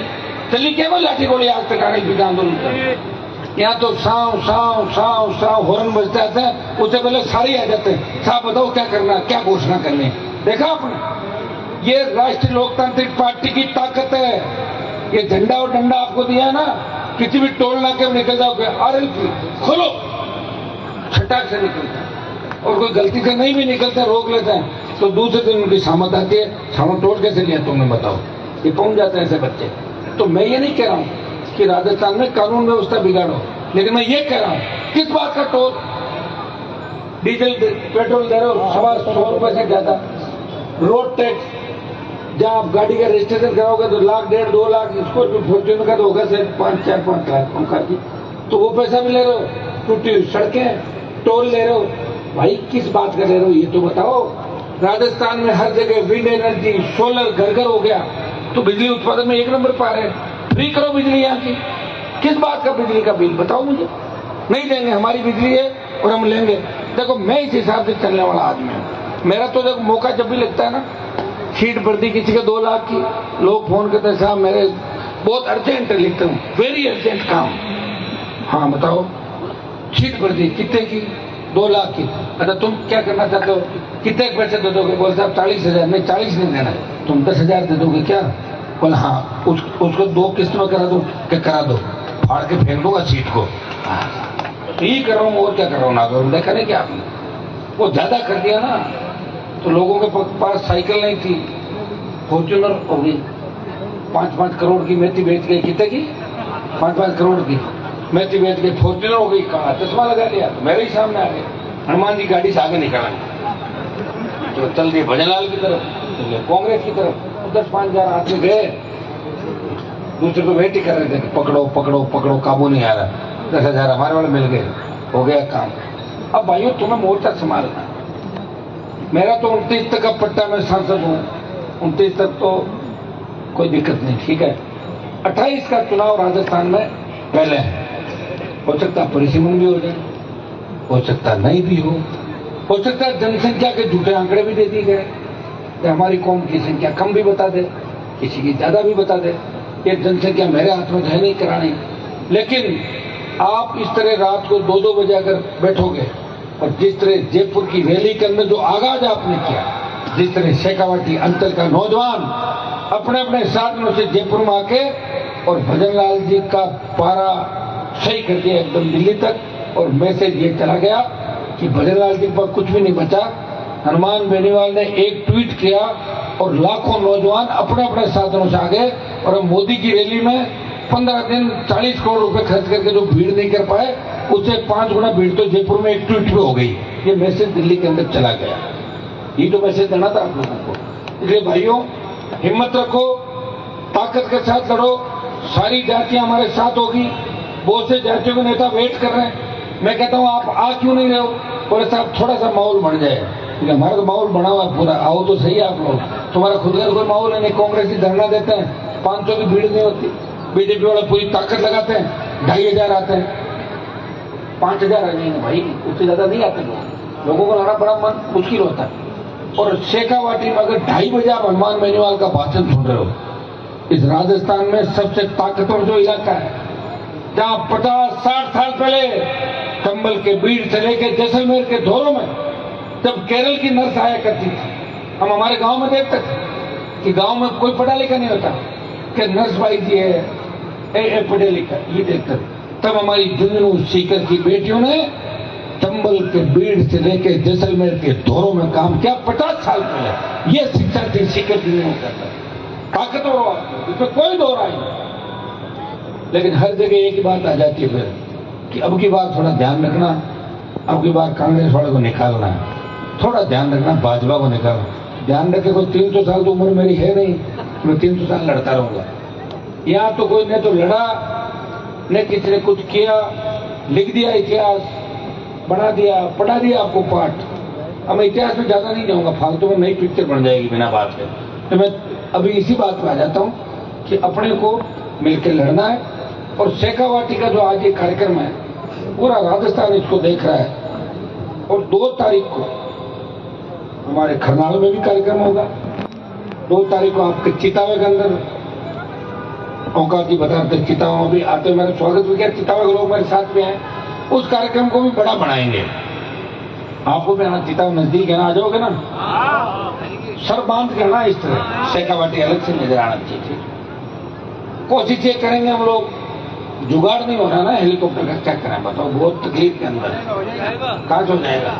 चली केवल लाठी गोली आज तक आरएलपी आंदोलन कर। यहाँ तो साव साव साव साव हॉर्न बजते आते हैं, उससे पहले सारे आ जाते हैं, साहब बताओ क्या करना, क्या घोषणा करनी है। देखा आपने, ये राष्ट्रीय लोकतांत्रिक पार्टी की ताकत है। ये झंडा और डंडा आपको दिया है ना, किसी भी टोल नाके में निकल जाओगे, आरएलपी खोलो, छटाक से निकलता है। और कोई गलती से नहीं भी निकलते, रोक लेते हैं, तो दूसरे दिन उनकी सामत आती है, सामत टोल कैसे लिया तुमने बताओ। ये पहुंच जाते हैं ऐसे बच्चे। तो मैं ये नहीं कह रहा हूं कि राजस्थान में कानून व्यवस्था बिगाड़ो, लेकिन मैं ये कह रहा हूं किस बात का टोल, डीजल पेट्रोल दे रहे हो 100 रुपए से ज्यादा, रोड टैक्स, जहाँ आप गाड़ी का रजिस्ट्रेशन कराओगे तो लाख, 1.5, 2 लाख, स्कॉर्पियो फॉर्च्यूनर का तो होगा से 4-5 लाख उनका की, तो वो पैसा भी ले रहे हो। टूटी हुई सड़कें, टोल ले रहे हो, भाई किस बात का ले रहे हो ये तो बताओ। राजस्थान में हर जगह विंड एनर्जी, सोलर घर घर हो गया, तो बिजली उत्पादन में 1 नंबर पा रहे हैं। फ्री करो बिजली यहाँ की, किस बात का बिजली का बिल बताओ मुझे। नहीं देंगे, हमारी बिजली है और हम लेंगे। देखो मैं इस हिसाब से चलने वाला आदमी हूँ। मेरा तो देखो मौका जब भी लगता है ना, सीट भर दी किसी के 2 लाख की, लोग फोन करते हैं साहब मेरे बहुत अर्जेंट लिखता हूँ, वेरी अर्जेंट काम। हाँ बताओ, सीट भर दी कितने की? 2 लाख की। अच्छा तुम क्या करना चाहते हो, कितने पैसे दे दोगे? बोले साहब 40,000। नहीं 40 नहीं देना, तुम 10,000 दे दोगे क्या? बोले हाँ। उसको 2 किस्त में करा दो। क्या करा दो? फाड़ के फेंक दूंगा सीट को। यही कर रहा हूँ और क्या कर रहा हूँ ना करूँ। देखा नहीं क्या आपने, वो ज्यादा कर दिया ना, तो लोगों के पास साइकिल नहीं थी, फॉर्च्यूनर हो गई 5-5 करोड़ की, मेथी बेच गई। कितने की? 5-5 करोड़ की मेथी बेच गई, फॉर्च्यूनर हो गई। कहा चश्मा लगा लिया तो मेरे ही सामने आ गए, हनुमान जी गाड़ी से आगे निकाला। तो चल दिए भजनलाल की तरफ, चल दिए कांग्रेस की तरफ। 10-5 हजार आदमी गए, दूसरे को वेट ही कर रहे थे कि पकड़ो पकड़ो पकड़ो, काबू नहीं आ रहा। 10 हजार हमारे वाले मिल गए, हो गया काम। अब भाइयों तुम्हें मोर्चा संभालना। मेरा तो 29 तक का पट्टा, मैं सांसद हूँ, 29 तक तो कोई दिक्कत नहीं, ठीक है। 28 का चुनाव राजस्थान में पहले है, हो सकता है परिसीमन भी हो जाए, हो सकता नहीं भी हो सकता है जनसंख्या के झूठे आंकड़े भी दे दिए गए कि हमारी कौम की संख्या कम भी बता दे, किसी की ज्यादा भी बता दे। ये जनसंख्या मेरे हाथ में तो है नहीं करानी। लेकिन आप इस तरह रात को 2-2 बजे अगर बैठोगे और जिस तरह जयपुर की रैली के अंदर जो आगाज आपने किया, जिस तरह शेखावाटी अंचल का नौजवान अपने अपने साधनों से जयपुर में आके और भजनलाल जी का पारा सही कर दिया एकदम दिल्ली तक, और मैसेज ये चला गया कि भजनलाल जी पर कुछ भी नहीं बचा। हनुमान बेनीवाल ने एक ट्वीट किया और लाखों नौजवान अपने अपने साधनों से आ गए, और हम मोदी की रैली में 15 दिन 40 करोड़ रुपए खर्च करके जो भीड़ नहीं कर पाए, उससे 5 गुना भीड़ तो जयपुर में एक ट्वीट पे हो गई। ये मैसेज दिल्ली के अंदर चला गया। ये तो मैसेज देना था आप लोगों को। इसलिए भाइयों, हिम्मत रखो, ताकत के साथ लड़ो, सारी जातियां हमारे साथ होगी। बहुत से जातियों के नेता वेट कर रहे हैं। मैं कहता हूं आप आ क्यों नहीं रहे हो? बोले साहब थोड़ा सा माहौल बन जाए। हमारा तो माहौल बना हुआ पूरा, आओ तो सही आप लोग। तुम्हारा खुद का कोई माहौल है नहीं। कांग्रेस ही धरना देते हैं, 500 की भीड़ नहीं होती। बीजेपी वाले पूरी ताकत लगाते हैं, 2500 आते हैं, 5000 आ जाएंगे भाई, उससे ज्यादा नहीं आते लोगों को लाना बड़ा मन मुश्किल होता है। और शेखावाटी में अगर 2:30 बजे आप हनुमान बेनीवाल का भाषण सुन रहे हो, इस राजस्थान में सबसे ताकतवर जो इलाका है, जहां 50-60 साल पहले चंबल के बीड़ से लेकर जैसलमेर के धोरों में जब केरल की नर्स आया करती थी, हम हमारे गांव में देखते थे कि गांव में कोई पढ़ा लिखा नहीं होता कि नर्स भाई जी है पढ़े लिखा, ये देखते थे। तब हमारी झुंझुनू सीकर की बेटियों ने चंबल के बीड़ से लेकर जैसलमेर के धोरों में काम किया 50 साल पहले। ये शिक्षा थी सीकर की ताकतवर हो, इसमें कोई दो राय नहीं। लेकिन हर जगह एक ही बात आ जाती है फिर कि अब की बार थोड़ा ध्यान रखना, अब की बार कांग्रेस वाले को निकालना है, थोड़ा ध्यान रखना, भाजपा को निकालना। ध्यान रखे, कोई 300 साल तो उम्र मेरी है नहीं, मैं 300 साल लड़ता रहूंगा। यहाँ तो कोई ने तो लड़ा, न किसी ने कुछ किया, लिख दिया इतिहास, बना दिया, पढ़ा दिया आपको पाठ। अब मैं इतिहास में ज्यादा नहीं जाऊंगा, फालतू में नई पिक्चर बन जाएगी बिना बात के। तो मैं अभी इसी बात पे आ जाता हूँ कि अपने को मिलकर लड़ना है। और शेखावाटी का जो आज ये कार्यक्रम है, पूरा राजस्थान इसको देख रहा है। और 2 तारीख को हमारे खरनाल में भी कार्यक्रम होगा, 2 तारीख को आपके चितावे के अंदर औकात जी बता रहे थे, चितावा भी आते, मेरा स्वागत भी किया, चितावा के लोग मेरे साथ में हैं। उस कार्यक्रम को भी बड़ा बनाएंगे। आपको भी आना, चितावा नजदीक है ना, आ जाओगे ना, सर बांध करना इस तरह, शेखावाटी अलग से नजर आना चाहिए। कोशिश ये करेंगे हम लोग, जुगाड़ नहीं हो रहा ना हेलीकॉप्टर का, क्या करें बताओ, बहुत तकलीफ के अंदर कहाँ हो जाएगा।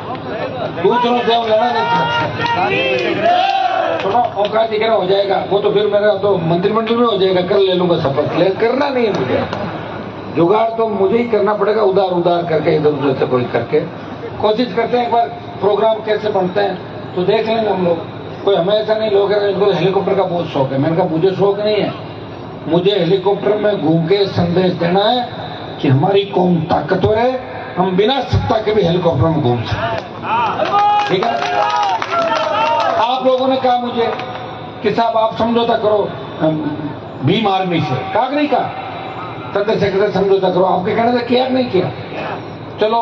दूसरों से हम लड़ा नहीं, थोड़ा औकात दिख रहा हो जाएगा, वो तो फिर मेरा तो मंत्रिमंडल में हो जाएगा, कर ले लूंगा शपथ। ले करना नहीं है मुझे, जुगाड़ तो मुझे ही करना पड़ेगा, उधार उधार करके, इधर उधर से कोई करके। कोशिश करते हैं एक बार प्रोग्राम कैसे बनते हैं तो देख लेंगे हम लोग। कोई हमें ऐसा नहीं, लोग इनको हेलीकॉप्टर का बहुत शौक है। मैंने कहा मुझे शौक नहीं है, मुझे हेलीकॉप्टर में घूम के संदेश देना है कि हमारी कौम ताकतवर है, हम बिना सत्ता के भी हेलीकॉप्टर में घूम सकते। ठीक है, आप लोगों ने कहा मुझे कि साहब आप समझौता करो भीम आर्मी से, कहा नहीं कहा, चंद्रशेखर समझौता करो, आपके कहने से किया नहीं किया। चलो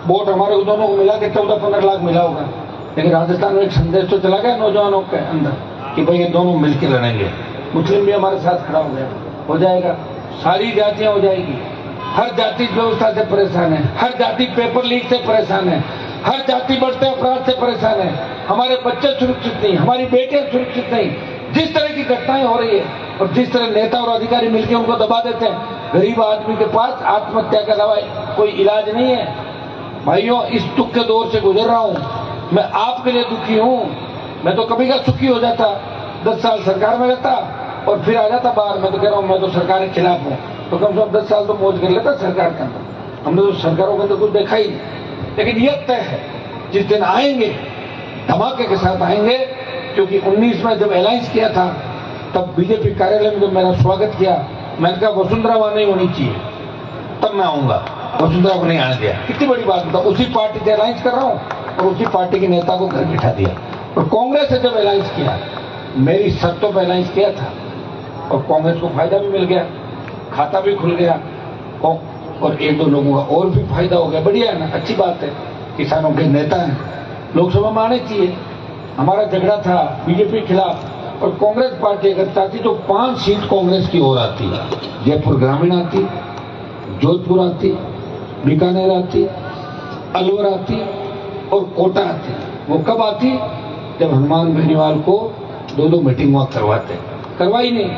वोट हमारे को दोनों को मिला के 14-15 लाख मिला होगा, लेकिन राजस्थान में एक संदेश तो चला गया नौजवानों के अंदर कि भाई ये दोनों मिलकर लड़ेंगे। मुस्लिम भी हमारे साथ खड़ा हो गया, हो जाएगा, सारी जातियां हो जाएगी। हर जाति व्यवस्था से परेशान है, हर जाति पेपर लीक से परेशान है, हर जाति बढ़ते अपराध से परेशान है। हमारे बच्चे सुरक्षित नहीं, हमारी बेटियां सुरक्षित नहीं। जिस तरह की घटनाएं हो रही है और जिस तरह नेता और अधिकारी मिलकर उनको दबा देते हैं, गरीब आदमी के पास आत्महत्या का दवा कोई इलाज नहीं है। भाइयों, इस दुख के दौर से गुजर रहा हूं, मैं आपके लिए दुखी हूं। मैं तो कभी का सुखी हो जाता, 10 साल सरकार में रहता और फिर आ जाता बाहर। मैं तो कह रहा हूं, मैं तो सरकार के खिलाफ हूं, तो कम से कम 10 साल तो मौज कर लेता सरकार के अंदर। हमने तो सरकारों के अंदर कुछ देखा ही नहीं। लेकिन यह तय है, जिस दिन आएंगे धमाके के साथ आएंगे, क्योंकि 19 में जब अलायंस किया था तब बीजेपी कार्यालय में जब मेरा स्वागत किया, मैंने कहा वसुंधरा वहां नहीं होनी चाहिए, तब मैं आऊंगा। वसुंधरा को नहीं आने दिया। कितनी बड़ी बात था, उसी पार्टी से अलायंस कर रहा हूं और उसी पार्टी के नेता को घर बिठा दिया। और कांग्रेस से जब अलायंस किया, मेरी शर्तों पर अलायंस किया था और कांग्रेस को फायदा भी मिल गया, खाता भी खुल गया और एक दो लोगों का और भी फायदा हो गया। बढ़िया है ना, अच्छी बात है। किसानों के नेता हैं, लोकसभा में आने चाहिए। हमारा झगड़ा था बीजेपी के खिलाफ और कांग्रेस पार्टी अगर चाहती तो 5 सीट कांग्रेस की ओर आती। जयपुर ग्रामीण आती, जोधपुर आती, बीकानेर आती, अलवर आती और कोटा आती। वो कब आती? जब हनुमान बेनीवाल को 2-2 मीटिंग वहां करवाई नहीं।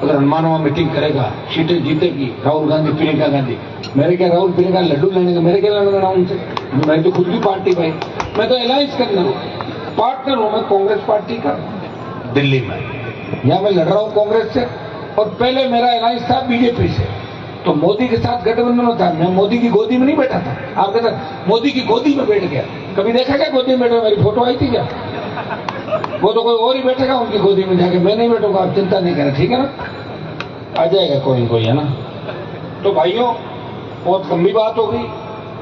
अगर हनुमान वहां मीटिंग करेगा, सीटें जीतेगी, राहुल गांधी, प्रियंका गांधी। मेरे क्या राहुल प्रियंका लड्डू लेने का, मेरे क्या लेना उनसे? मैं तो खुद की पार्टी भाई, मैं तो अलायंस करना हूं, पार्टनर हूं मैं कांग्रेस पार्टी का दिल्ली में। यहां मैं लड़ रहा हूं कांग्रेस से और पहले मेरा अलायंस था बीजेपी से। तो मोदी के साथ गठबंधन होता, मैं मोदी की गोदी में नहीं बैठा था। आप कहते मोदी की गोदी में बैठ गया, कभी देखा क्या गोदी में बैठा? मेरी फोटो आई थी क्या? वो तो कोई और ही बैठेगा उनकी गोदी में जाके, मैं नहीं बैठूंगा। आप चिंता नहीं करें, ठीक है ना? आ जाएगा कोई कोई, है ना? तो भाइयों, बहुत लंबी बात हो गई,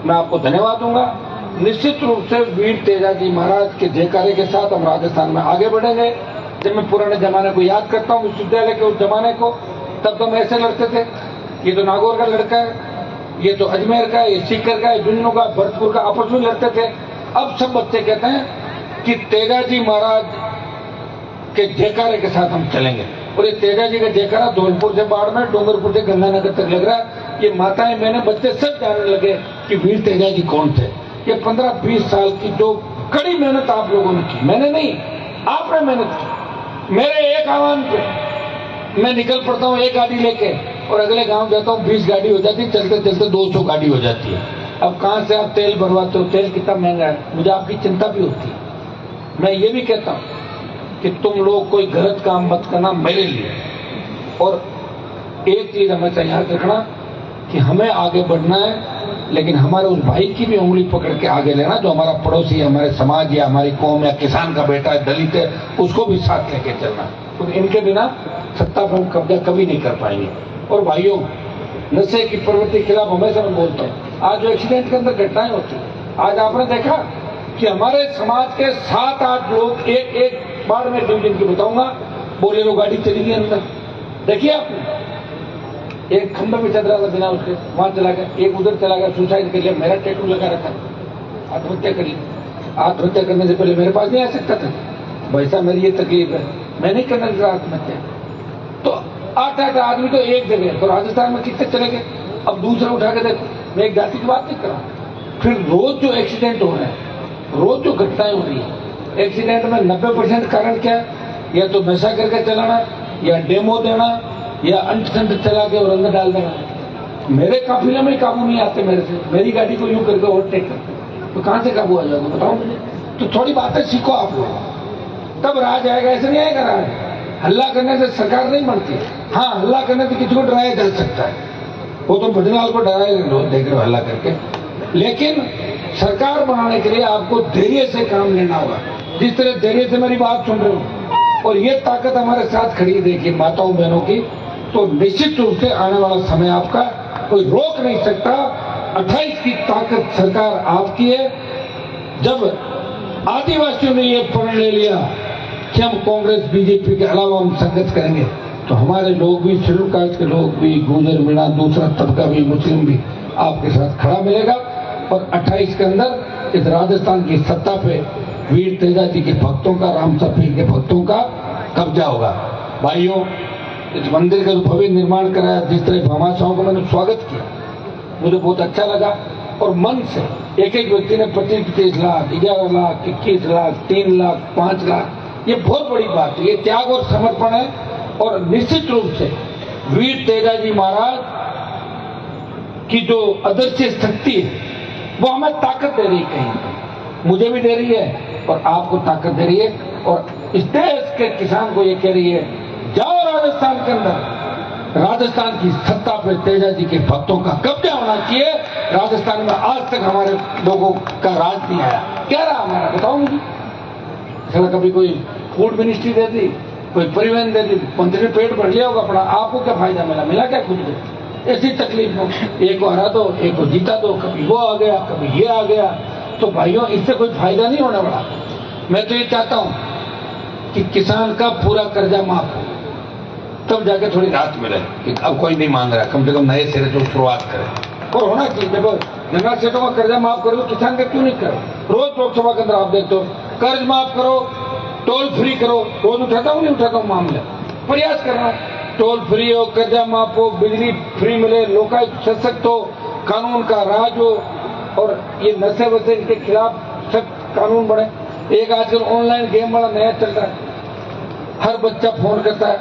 मैं आपको धन्यवाद दूंगा। निश्चित रूप से वीर तेजाजी महाराज के जयकारे के साथ हम राजस्थान में आगे बढ़ेंगे। जब मैं पुराने जमाने को याद करता हूँ, विश्वविद्यालय के उस जमाने को, तब तो हम ऐसे लड़ते थे, ये तो नागौर का लड़का है, ये तो अजमेर का है, ये सीकर का है, जुन्नू का, भरतपुर का, आपस में लड़ते थे। अब सब बच्चे कहते हैं कि तेजाजी महाराज के जयकारे के साथ हम चलेंगे। और ये तेजाजी का जयकारा धौलपुर से बाड़मेर, डूंगरपुर से गंगानगर तक लग रहा है। ये माताएं, मैंने बच्चे सब जानने लगे कि वीर तेजाजी कौन थे। ये 15-20 साल की जो कड़ी मेहनत आप लोगों ने की, मैंने नहीं, आपने मेहनत की। मेरे एक आह्वान पे मैं निकल पड़ता हूँ एक गाड़ी लेके और अगले गांव जाता हूँ, 20 गाड़ी हो जाती, चलते चलते 200 गाड़ी हो जाती है। अब कहां से आप तेल भरवाते हो? तेल कितना महंगा है, मुझे आपकी चिंता भी होती है। मैं ये भी कहता हूं कि तुम लोग कोई गलत काम मत करना मेरे लिए। और एक चीज हमें याद रखना कि हमें आगे बढ़ना है, लेकिन हमारे उस भाई की भी उंगली पकड़ के आगे लेना जो हमारा पड़ोसी है, हमारे समाज या हमारी कौम या किसान का बेटा है, दलित है, उसको भी साथ लेके चलना। तो इनके बिना सत्ता पर हम कब्जा कभी नहीं कर पाएंगे। और भाइयों, नशे की प्रवृत्ति के खिलाफ हमेशा मैं बोलता हूँ। आज जो एक्सीडेंट के अंदर घटनाएं होती है, आज आपने देखा कि हमारे समाज के 7-8 लोग एक बाढ़ में डिवीजन की बताऊंगा, बोलेरो गाड़ी चली गई अंदर। देखिए आपने, एक खंभे में चल रहा था बिना उसके, वहां चला गया, एक उधर चला गया, सुसाइड कर लिया। मेरा टैटू लगा रखा, आत्महत्या कर ली। आत्महत्या करने से पहले मेरे पास नहीं आ सकता था, भाई साहब मेरी ये तकलीफ है, मैं नहीं करना चाहता आत्महत्या। तो 8-8 आदमी तो एक जगह, तो राजस्थान में कितने चले गए? अब दूसरा उठा के देखो, मैं एक जाति की बात नहीं कर रहा हूं। फिर रोज जो एक्सीडेंट हो रहे हैं, रोज जो घटनाएं हो रही है, एक्सीडेंट में 90% कारण क्या है? या तो नशा करके चलाना, या डेमो देना, या अंट-संट चला के और अंदर डाल देना। मेरे काफिले में काबू नहीं आते मेरे से, मेरी गाड़ी को यूं करके ओवरटेक करते, तो कहां से काबू आ जाएगा बताओ मुझे? तो थोड़ी बातें सीखो आप लोग, तब राज आएगा। ऐसे नहीं आएगा राज। हल्ला करने से सरकार नहीं बनती। हाँ, हल्ला करने से किसी को डराया जा सकता है, वो तो भजनलाल को डराए लोग देख रहे हो हल्ला करके। लेकिन सरकार बनाने के लिए आपको धैर्य से काम लेना होगा। जिस तरह धैर्य से मेरी बात सुन रहे हो और ये ताकत हमारे साथ खड़ी है, देखिए माताओं बहनों की, तो निश्चित रूप से आने वाला समय आपका कोई रोक नहीं सकता। 28 की ताकत सरकार आपकी है। जब आदिवासियों ने ये प्रण ले लिया कि हम कांग्रेस बीजेपी के अलावा हम संघर्ष करेंगे, तो हमारे लोग भी, शेड्यूल कास्ट के लोग भी, गुजर मीणा, दूसरा तबका भी, मुस्लिम भी आपके साथ खड़ा मिलेगा। और 28 के अंदर इस राजस्थान की सत्ता पे वीर तेजाजी के भक्तों का, राम सफीर के भक्तों का कब्जा होगा। भाइयों, इस मंदिर का जो भव्य निर्माण कराया, जिस तरह भामाशाहों को मैंने स्वागत किया, मुझे बहुत अच्छा लगा। और मन से एक व्यक्ति ने 25-30 लाख, 11 लाख, 21 लाख, 3 लाख, 5 लाख, ये बहुत बड़ी बात है। ये त्याग और समर्पण है। और निश्चित रूप से वीर तेजाजी महाराज की जो अदृश्य शक्ति है, वो हमें ताकत दे रही है, कहीं मुझे भी दे रही है और आपको ताकत दे रही है। और इस देश के किसान को ये कह रही है, जाओ राजस्थान के अंदर, राजस्थान की सत्ता पर तेजाजी के भक्तों का कब्जा होना चाहिए। राजस्थान में आज तक हमारे लोगों का राज नहीं आया। क्या रहा हमारा, बताओ मुझे? चला कभी कोई फूड मिनिस्ट्री दे दी, कोई परिवहन दे दी, मंत्री ने पेट भर लिया होगा अपना, आपको क्या फायदा मिला? मिला क्या खुद को? ऐसी तकलीफ हो, एक को हरा दो, एक को जीता दो, कभी वो आ गया, कभी ये आ गया। तो भाइयों, इससे कोई फायदा नहीं होने वाला। मैं तो ये चाहता हूं कि किसान का पूरा कर्जा माफ हो, तब जाके थोड़ी राहत मिले कि अब कोई नहीं मांग रहा, कम से कम नए सिरे से शुरुआत करें। और होना चाहिए। देखो, जंगल सेठों का कर्जा माफ करो, किसान का क्यों नहीं करो? रोज लोकसभा के अंदर आप देखते हो, कर्ज माफ करो, टोल फ्री करो। रोज उठाता हूँ, नहीं उठाता हूँ मामले, प्रयास कर रहा हूँ। टोल फ्री हो, कर्जा माफ हो, बिजली फ्री मिले, लोकायुक्त सशक्त हो, कानून का राज हो, और ये नशे वशे के खिलाफ सख्त कानून बने। एक आजकल ऑनलाइन गेम वाला नया चल रहा है, हर बच्चा फोन करता है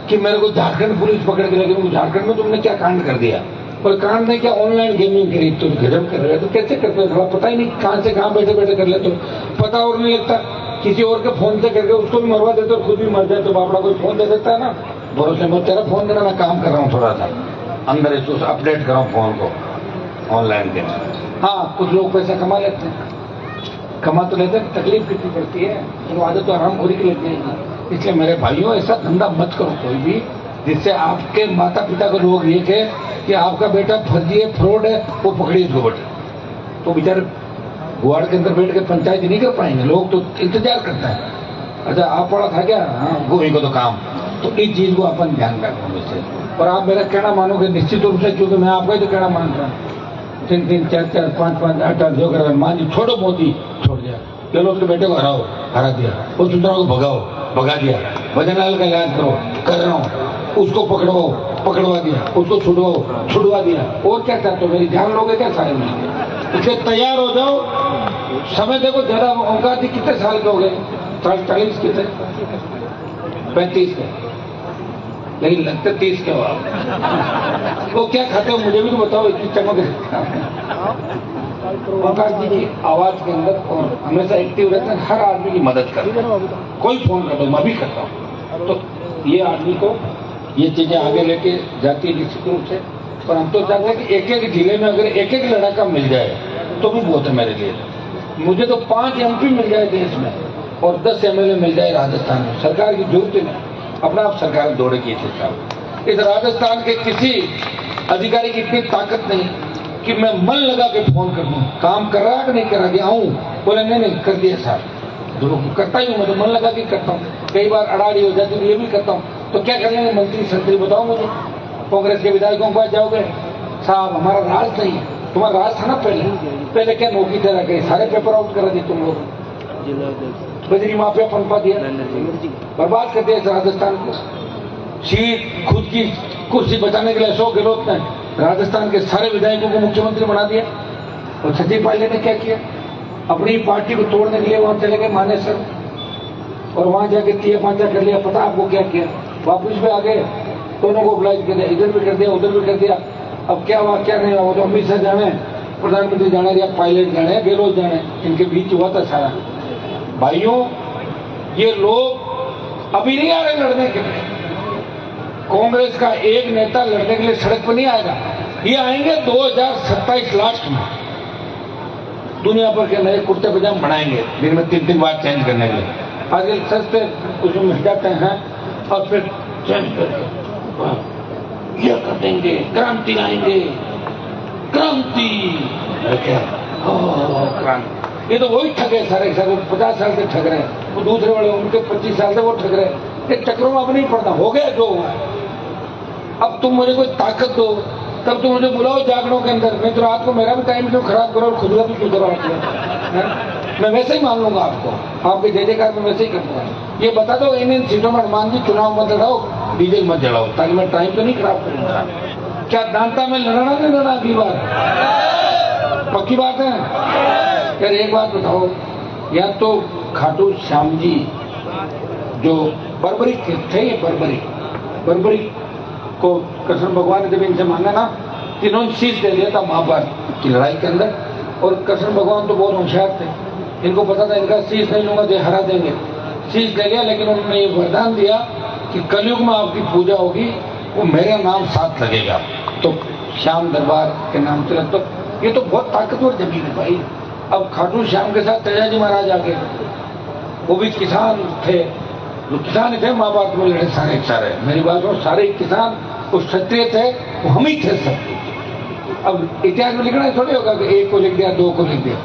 कि मेरे को झारखंड पुलिस पकड़ के लेकिन झारखंड में तुमने क्या कांड कर दिया? और कांड नहीं, क्या ऑनलाइन गेमिंग करी, तुम गजब कर रहे हो। तो कैसे करते हो? थोड़ा पता ही नहीं, कहां से कहां बैठे बैठे कर लेते हो, पता और नहीं लगता। किसी और के फोन से करके उसको भी मरवा देते हो, खुद भी मर जाए। तो बापड़ा कोई फोन दे देता है ना, भरोसे में तेरा फोन देना, मैं काम कर रहा हूँ, थोड़ा सा अंदर इसको अपडेट कर रहा हूँ फोन को ऑनलाइन गेम। हाँ, कुछ लोग पैसा कमा लेते हैं, कमा तो लेते हैं, तकलीफ कितनी पड़ती है, तो आदत तो आराम खोरी की लेते हैं। इसलिए मेरे भाइयों, ऐसा धंधा मत करो कोई भी जिससे आपके माता पिता को लोग ये कहे कि आपका बेटा फर्जी है, फ्रॉड है, वो पकड़िए इसको बेटा। तो बेचारे गुआड़ के अंदर बैठ के पंचायत नहीं कर पाएंगे, लोग तो इंतजार करते हैं। अच्छा, आप पढ़ा था क्या? हाँ, गोभी को तो काम। तो इस चीज को अपन ध्यान रखो वैसे। और आप मेरा कहना मानोगे निश्चित रूप से, क्योंकि मैं आपका ही तो कहना मान रहा हूँ। 3-3, 4-4, 5-5, 8-8 जो कर मान जी, छोड़ो मोदी, छोड़ दिया, चलो उसके बेटे को हराओ, हरा दिया, वो सुंदरा को भगाओ, भगा दिया, भजनलाल का इलाज करो, कर रहा हूँ, उसको पकड़ो, पकड़वा दिया, उसको छुड़वाओ, छुड़वा दिया। और क्या चाहते हो? मेरी जान लोगे क्या सारे में? इसलिए तैयार हो जाओ। समय देखो ज्यादा होगा थी, कितने साल के हो गए? 40 के थे, 35 के, लेकिन लगते 30 के हो आप। वो क्या खाते हो मुझे भी तो बताओ, इतनी चमक है। ओंकार जी की आवाज के अंदर और हमेशा एक्टिव रहते हैं, हर आदमी की मदद करते हैं। कोई फोन कर दो, मैं भी करता हूँ। तो ये आदमी को ये चीजें आगे लेके जाती है निश्चित रूप से। पर हम तो चाहते हैं कि एक एक जिले में अगर एक एक लड़का मिल जाए तो भी बहुत है मेरे लिए। मुझे तो 5 MP मिल जाए देश में और 10 MLA मिल जाए राजस्थान में, सरकार की जरूरत नहीं, अपना आप सरकार दौड़ेगी। इस राजस्थान के किसी अधिकारी की इतनी ताकत नहीं कि मैं मन लगा के फोन कर दूं, काम कर रहा कि नहीं कर रहा, कि आऊं, बोले नहीं कर दिया साहब। जो करता ही हूं, मैं तो मन लगा के करता हूं। कई बार अड़ाड़ी हो जाती है, ये भी करता हूं। तो क्या कर लेंगे मंत्री संतरी, बताओ मुझे। कांग्रेस के विधायकों के पास जाओगे, साहब हमारा राज नहीं है, तुम्हारा राज था ना पहले क्या नौकरी ठहरा गई, सारे पेपर आउट करा दिए तुम लोग, बजरी माफिया पनपा दिया, बर्बाद कर दिया इस राजस्थान को। सीट खुद की कुर्सी बचाने के लिए अशोक गहलोत ने राजस्थान के सारे विधायकों को मुख्यमंत्री बना दिया। और सचिन पायलट ने क्या किया? अपनी पार्टी को तोड़ने के लिए वहां चले गए मानेसर, और वहां जाके 3-5 कर लिया। पता आपको क्या किया? वापस भी आ गए, दोनों को ऑब्लाइज कर दिया, इधर भी कर दिया, उधर भी कर दिया। अब क्या हुआ क्या नहीं हुआ, वो तो अमित शाह जाने, प्रधानमंत्री जाने, या पायलट जाने, गहलोत जाने, इनके बीच हुआ था सारा। भाइयों, ये लोग अभी नहीं आ रहे लड़ने के लिए। कांग्रेस का एक नेता लड़ने के लिए सड़क पर नहीं आएगा, ये आएंगे 2027 लास्ट में। दुनिया भर के नए कुर्ते पजामे बनाएंगे, दिन में 3-3 बार चेंज करने के लिए। आजकल सस्ते कुछ मिल जाते हैं और फिर चेंज करके ये कर देंगे, क्रांति लाएंगे, क्रांति। क्रांति, ये तो वही ठगे सारे 50 साल से ठग रहे हैं। वो दूसरे वाले उनके 25 साल से वो ठग रहे हैं। ये चक्रों में अब नहीं पड़ना, हो गया जो हुआ। अब तुम मुझे कोई ताकत दो, तब तुम मुझे बुलाओ जागरणों के अंदर। नहीं तो रात को मेरा भी टाइम क्यों खराब करो और खुद का भी क्यों करो? मैं वैसे ही मान लूंगा आपको, आपके जय-जयकार में वैसे ही करूंगा। ये बता दो इन सीटों में हनुमान जी चुनाव मत लड़ाओ, डीजल मत जलाओ, ताकि मैं टाइम तो नहीं खराब करूंगा। क्या दांता में लड़ना नहीं लड़ना अगली बार? पक्की बात है। यार एक बात बताओ, या तो खाटू श्याम जी जो बर्बरी थे, ये बर्बरी को कृष्ण भगवान ने जब इनसे मांगा ना, इन्होंने शीश दे दिया था महाभारत की लड़ाई के अंदर। और कृष्ण भगवान तो बहुत होशियार थे, इनको पता था इनका शीश नहीं लूंगा तो हरा देंगे। शीश दे लिया, लेकिन उन्होंने ये वरदान दिया कि कलयुग में आपकी पूजा होगी, वो मेरा नाम साथ लगेगा। तो श्याम दरबार के नाम से तो ये तो बहुत ताकतवर जमीन है भाई। अब खाटू श्याम के साथ तेजा जी महाराज आ गए, वो भी किसान थे, जो किसान थे महाभारत में लड़े सारे। मेरी बात हो, सारे किसान वो क्षत्रिय थे, वो हम ही थे सब। अब इतिहास में लिखना थोड़ी होगा कि एक को लिख दिया, दो को लिख दिया।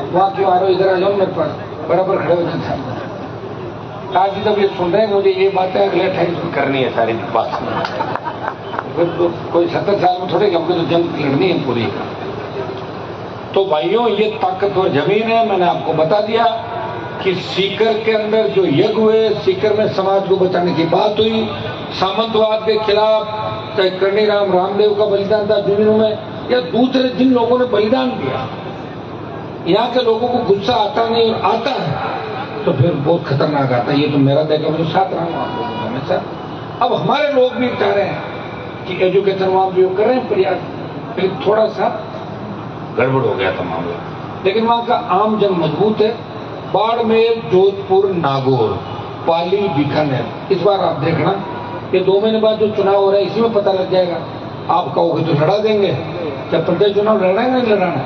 वहां क्यों आ रहे हो, इधर आ जाओ मेरे पास, बराबर खड़े हो जाते। आज भी तब ये सुन रहे हैं, मुझे ये बातें अगले 28 करनी है सारी बात। फिर तो कोई 70 साल में थोड़े हमको तो जंग लड़नी है पूरी। तो भाइयों, ये ताकतवर जमीन है। मैंने आपको बता दिया कि सीकर के अंदर जो यज्ञ हुए, सीकर में समाज को बचाने की बात हुई, सामंतवाद के खिलाफ, चाहे कर्णीराम रामदेव का बलिदान था जुनून में, या दूसरे जिन लोगों ने बलिदान दिया, यहाँ के लोगों को गुस्सा आता नहीं, आता है तो फिर बहुत खतरनाक आता है। ये तो मेरा देखा, मैं तो साथ रहा हूँ आप लोगों को हमेशा। अब हमारे लोग भी चाह रहे हैं कि एजुकेशन वहां भी कर रहे हैं प्रयास, लेकिन थोड़ा सा गड़बड़ हो गया था मामला। लेकिन वहां का आम जन मजबूत है। बाड़मेर, जोधपुर, नागौर, पाली, बीकानेर, इस बार आप देखना, ये 2 महीने बाद जो चुनाव हो रहा है इसी में पता लग जाएगा। आप कहोगे तो लड़ा देंगे, क्या प्रदेश चुनाव लड़ना है नहीं लड़ाना?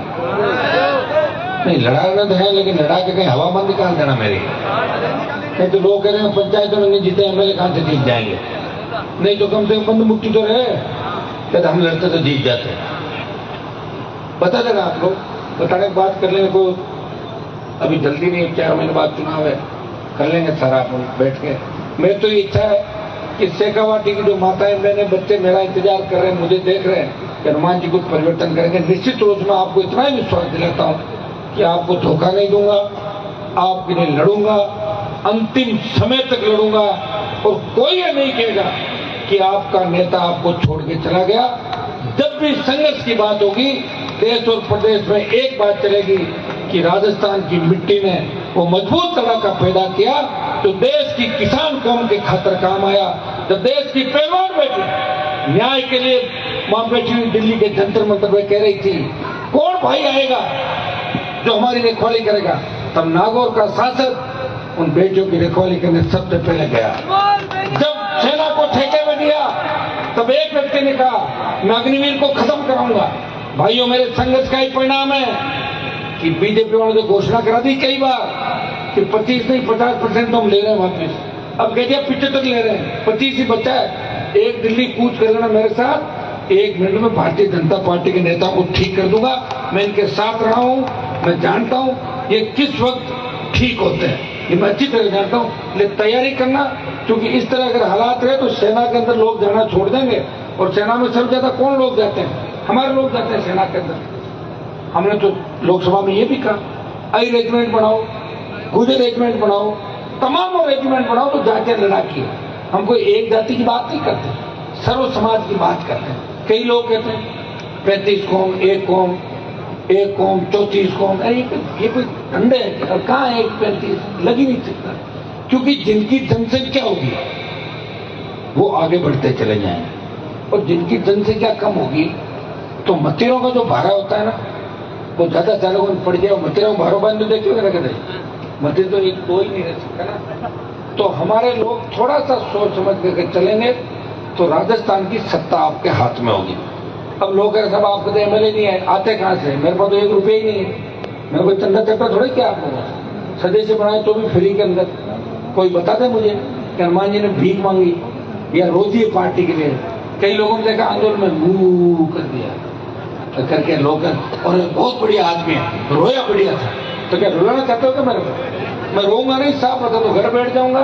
नहीं, लड़ाना तो है, लेकिन लड़ा के कहीं हवा बंद निकाल देना मेरी। नहीं तो लोग कह रहे हैं पंचायतों में नहीं जीते, एमएलए कहां से जीत जाएंगे? नहीं तो कम से कम बंद मुक्ति तो रहे, कहते हम लड़ते तो जीत जाते। बता देगा आप लोग, बताने की बात कर लेंगे, कोई अभी जल्दी नहीं, 4 महीने बाद चुनाव है, कर लेंगे सारा आप बैठ के। मेरी तो इच्छा है कि शेखावाटी की जो माताएं, बहने, बच्चे मेरा इंतजार कर रहे हैं, मुझे देख रहे हैं कि हनुमान जी कुछ परिवर्तन करेंगे। निश्चित रूप से मैं आपको इतना ही विश्वास दिलाता हूं कि आपको धोखा नहीं दूंगा, आपके लिए लड़ूंगा, अंतिम समय तक लड़ूंगा। और कोई ये नहीं कहेगा कि आपका नेता आपको छोड़ के चला गया। जब भी संघर्ष की बात होगी, देश और प्रदेश में एक बात चलेगी कि राजस्थान की मिट्टी ने वो मजबूत तड़का पैदा किया जो देश की किसान कौम के खातिर काम आया। जब देश की पहलवान बेटी न्याय के लिए वहां बैठी हुई दिल्ली के जंतर मंतर में कह रही थी, कौन भाई आएगा जो हमारी रखवाली करेगा, तब नागौर का शासक उन बेटियों की रखवाली करने सबसे पहले गया। जब सेना को ठेके में दिया, तब एक व्यक्ति ने कहा मैं अग्निवीर को खत्म कराऊंगा। भाइयों, मेरे संघर्ष का ही परिणाम है कि बीजेपी वालों ने घोषणा करा दी कई बार कि 25 नहीं 50% तो हम ले रहे हैं वापिस। अब कह दिया 75 ले रहे हैं, 25 ही बचा है। एक दिल्ली कूच कर लेना मेरे साथ, 1 मिनट में भारतीय जनता पार्टी के नेताओं को ठीक कर दूंगा। मैं इनके साथ रहा हूं, मैं जानता हूं ये किस वक्त ठीक होते हैं, ये मैं अच्छी तरह जानता हूं। लेकिन तैयारी करना, क्योंकि इस तरह अगर हालात रहे तो सेना के अंदर लोग जाना छोड़ देंगे। और सेना में सबसे ज्यादा कौन लोग जाते हैं? हमारे लोग जाते हैं सेना के अंदर। हमने तो लोकसभा में ये भी कहा, आई रेजिमेंट बनाओ, गुजर रेजिमेंट बनाओ, तमाम रेजिमेंट बनाओ, तो जाके लड़ाकी है। हम कोई एक जाति की बात नहीं करते, सर्व समाज की बात करते हैं। कई लोग कहते हैं 35 कौम, एक कौम, 34 कौम। अरे ये कोई ठंडे है? और कहाँ है 35? लग ही नहीं सकता, क्योंकि जिनकी जनसंख्या होगी वो आगे बढ़ते चले जाएंगे, और जिनकी जनसंख्या कम होगी तो मतीरों का जो भाड़ा होता है ना, वो ज्यादा चालों में पड़ जाए। मतीरों में भाड़ों बांध देखिए ना, कहते मतीर तो एक दो ही नहीं रह सकता ना। तो हमारे लोग थोड़ा सा सोच समझ करके चलेंगे तो राजस्थान की सत्ता आपके हाथ में होगी। अब लोग कह रहे साहब आपके तो एमएलए नहीं है, आते कहां से? मेरे पास तो 1 रुपये ही नहीं है, मेरे को चंदा चक्कर थोड़े क्या आपको सदस्य बनाए तो भी फ्री के अंदर। कोई बता दे मुझे कि हनुमान जी ने भीख मांगी या रोजी है पार्टी के लिए? कई लोगों ने देखा आंदोलन में मुंह कर दिया तो करके लोग, और बहुत बढ़िया आदमी है, रोया बढ़िया था। तो क्या रुलाना चाहते हो क्या मेरे को? मैं रोऊंगा नहीं, साफ बता तो घर बैठ जाऊंगा।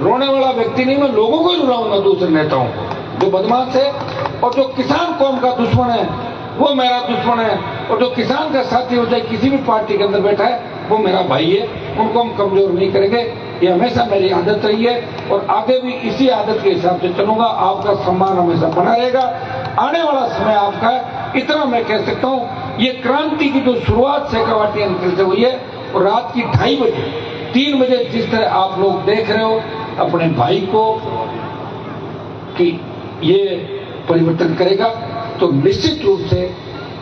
रोने वाला व्यक्ति नहीं, मैं लोगों को ही रुलाऊंगा, दूसरे नेताओं को जो बदमाश है। और जो किसान कौम का दुश्मन है वो मेरा दुश्मन है, और जो किसान का साथी हो जाए किसी भी पार्टी के अंदर बैठा है वो मेरा भाई है। उनको हम कमजोर नहीं करेंगे, ये हमेशा मेरी आदत रही है और आगे भी इसी आदत के हिसाब से चलूंगा। आपका सम्मान हमेशा बना रहेगा। आने वाला समय आपका है, इतना मैं कह सकता हूँ। ये क्रांति की जो शुरुआत शेखावाटी अंचल से हुई है, और रात की 2:30 बजे 3 बजे जिस तरह आप लोग देख रहे हो अपने भाई को कि ये परिवर्तन करेगा, तो निश्चित रूप से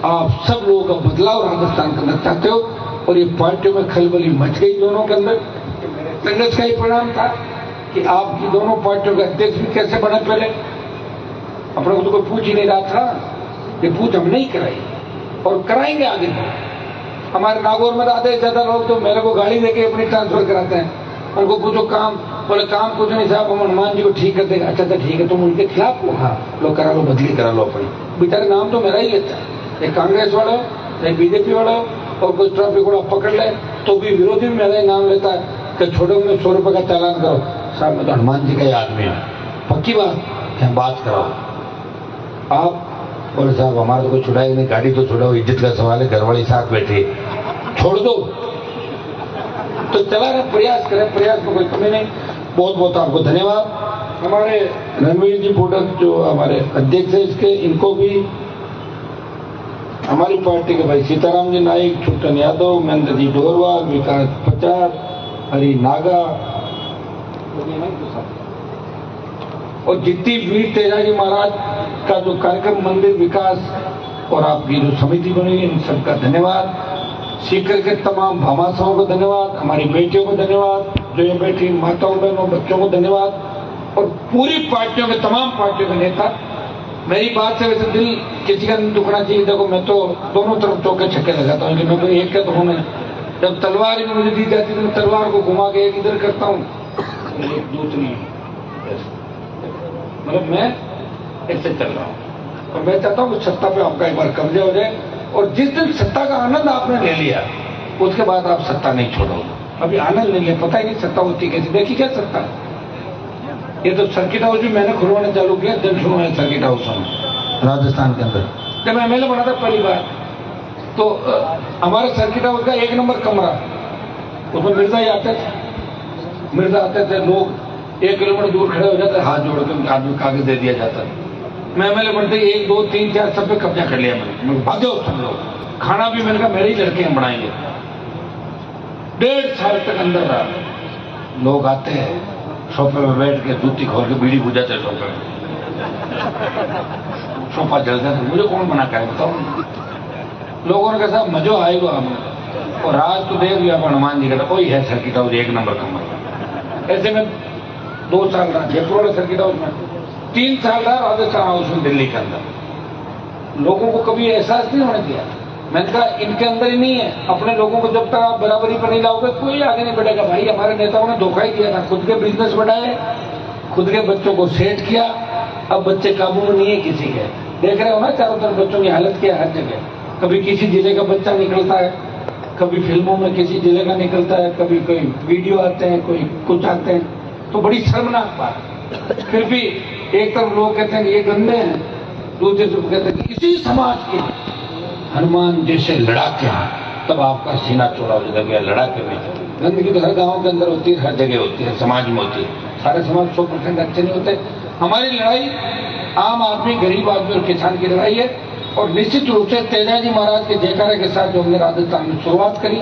आप सब लोगों का बदलाव राजस्थान करना चाहते हो। और ये पार्टियों में खलबली मच गई दोनों के अंदर। संघर्ष का ही परिणाम था कि आपकी दोनों पार्टियों के अध्यक्ष भी कैसे बने। पहले अपने को तो कोई पूछ ही नहीं रहा था, ये पूछ हम नहीं कराई और कराएंगे आगे। हमारे नागौर में तो आधे से ज्यादा लोग तो मेरे को गाड़ी देके अपनी ट्रांसफर कराते हैं। उनको पूछो काम, बोले काम कुछ नहीं साहब, हम हनुमान जी को ठीक कर देंगे। अच्छा ठीक है, तुम उनके खिलाफ हो? हाँ, लो करा लो, बदली करा लो अपनी। बेचारे नाम तो मेरा ही लेता है, एक कांग्रेस वाला हो, एक बीजेपी वाला हो, और कोई ट्रैफिक वाला पकड़ ले तो भी विरोधी भी मेरा ही नाम लेता है कि छोड़ो में 100 रुपए का चालान करो। साहब मैं तो हनुमान जी का ही आदमी हूँ, पक्की बात, क्या बात कराओ आप? बोले साहब हमारा तो कोई छुड़ाएगा नहीं, गाड़ी तो छुड़ाओ, इज्जत का सवाल है, घरवाली साथ बैठी, छोड़ दो। तो चला रहे, प्रयास करें, प्रयास में कोई कमी नहीं। बहुत बहुत आपको धन्यवाद। हमारे रणवीर जी बोडक जो हमारे अध्यक्ष है इसके, इनको भी हमारी पार्टी के भाई सीताराम जी नाइक, छुट्टन यादव, महेंद्र जी डोरवाल, विकास पचार, हरी नागा और जितनी वीर तेजाजी महाराज का जो कार्यक्रम मंदिर विकास और आपकी जो समिति बनी है, इन सबका धन्यवाद। सीकर के तमाम भामाशाहों को धन्यवाद, हमारी बेटियों को धन्यवाद, जो ये बैठी माताओं बहनों बच्चों को धन्यवाद, और पूरी पार्टियों के, तमाम पार्टियों के नेता। मेरी बात से वैसे दिल किसी का नहीं दुखना चाहिए। देखो मैं तो दोनों तरफ चौके छक्के लगाता हूँ, मैं कोई एक का तो हूँ नहीं। जब तलवार ही मुझे दी जाती है तो तलवार को घुमा के एक इधर करता हूँ, एक दूसरी, मतलब मैं ऐसे चल रहा हूँ। और मैं चाहता हूँ कि सत्ता पे आपका एक बार कब्जा हो जाए, और जिस दिन सत्ता का आनंद आपने ले लिया उसके बाद आप सत्ता नहीं छोड़ोगे। अभी आनंद ले लिया, पता ही नहीं सत्ता होती कैसी। देखी क्या सत्ता, ये तो सर्किट हाउस भी मैंने खुलवाना चालू किया, जन सुनवाई सर्किट हाउस में राजस्थान के अंदर। जब मैं एमएलए बना था पहली बार, तो हमारे सर्किट हाउस का 1 नंबर कमरा, उसमें मिर्जा ही आते थे, मिर्जा आते थे, लोग 1 किलोमीटर दूर खड़े हो जाते, हाथ जोड़ के आदमी कागज दे दिया जाता। मैं एमएलए बनते 1, 2, 3, 4 सब पे कब्जा कर लिया मैंने, भागो सब लोग। खाना भी मैंने कहा मेरे ही लड़के हम बनाएंगे। 1.5 साल तक अंदर रहा, लोग आते हैं सोफे में बैठ के जूती खोल के बीड़ी बुझाते सोफे में, सोफा जल जाता, मुझे कौन मना करे बताओ। लोगों ने कहा मजो आएगा हमें, और आज तो देख लिया हनुमान जी का कोई है सर्किट हाउस 1 नंबर कमरा। ऐसे में 2 साल रहा जयपुर वाले सर्किट हाउस में, 3 साल रहा राजस्थान हाउस में दिल्ली के अंदर। लोगों को कभी एहसास नहीं होने दिया। मैंने कहा इनके अंदर ही नहीं है, अपने लोगों को जब तक आप बराबरी पर नहीं लाओगे कोई आगे नहीं बढ़ेगा। भाई हमारे नेताओं ने धोखा ही दिया था, खुद के बिजनेस बढ़ाए, खुद के बच्चों को सेट किया, अब बच्चे काबू में नहीं है किसी के। देख रहे हो ना चारों तरफ बच्चों की हालत क्या है हर जगह। कभी किसी जिले का बच्चा निकलता है, कभी फिल्मों में किसी जिले का निकलता है, कभी कोई वीडियो आते हैं, कोई कुछ आते हैं, तो बड़ी शर्मनाक बात। फिर भी एक तरफ लोग कहते हैं ये गंदे हैं, दूसरे तरफ कहते हैं इसी समाज के हनुमान जैसे लड़ाके हैं, तब आपका सीना चौड़ा हो जाता है। लड़ाके में गंदगी तो हर गांव के अंदर होती है, हर जगह होती है, समाज में होती है। सारे समाज 100% अच्छे नहीं होते। हमारी लड़ाई आम आदमी, गरीब आदमी और किसान की लड़ाई है। और निश्चित रूप से तेजाजी महाराज के जयकारे के साथ जो हमने राजस्थान में शुरुआत करी,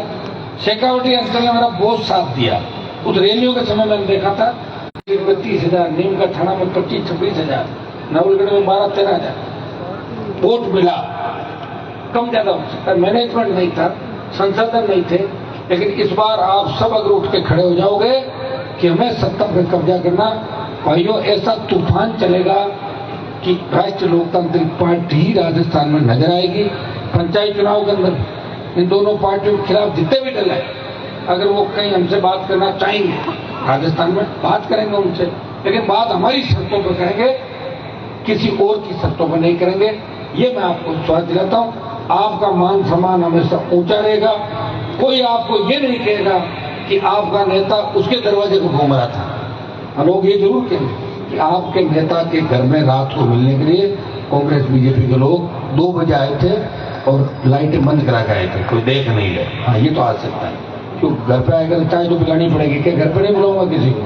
शेखावटी अंचल ने हमारा बहुत साथ दिया। उस रैलियों के समय मैंने देखा था 32,000, नीम का थाना में 25-26,000, नवलगढ़ में 12-13,000 वोट मिला। कम ज्यादा हो सकता है, मैनेजमेंट नहीं था, संसाधन नहीं थे, लेकिन इस बार आप सब अगर उठ के खड़े हो जाओगे कि हमें सत्ता पर कब्जा करना, भाइयों ऐसा तूफान चलेगा कि राष्ट्रीय लोकतांत्रिक पार्टी ही राजस्थान में नजर आएगी। पंचायत चुनाव के अंदर इन दोनों पार्टियों के खिलाफ जितने भी दल है, अगर वो कहीं हमसे बात करना चाहेंगे राजस्थान में, बात करेंगे उनसे, लेकिन बात हमारी शर्तों पर करेंगे, किसी और की शर्तों पर नहीं करेंगे। ये मैं आपको विश्वास दिलाता हूँ। आपका मान सम्मान हमेशा ऊंचा रहेगा। कोई आपको ये नहीं कहेगा कि आपका नेता उसके दरवाजे को घूम रहा था। लोग ये जरूर कहेंगे कि आपके नेता के घर में रात को मिलने के लिए कांग्रेस बीजेपी के लोग 2 बजे आए थे और लाइटें बंद करा के आए थे, कोई देख नहीं गए। हाँ, ये तो आ सकता है, क्यों घर पे आएगा तो चाय तो पिलानी पड़ेगी। क्या घर पे नहीं बुलाऊंगा किसी को,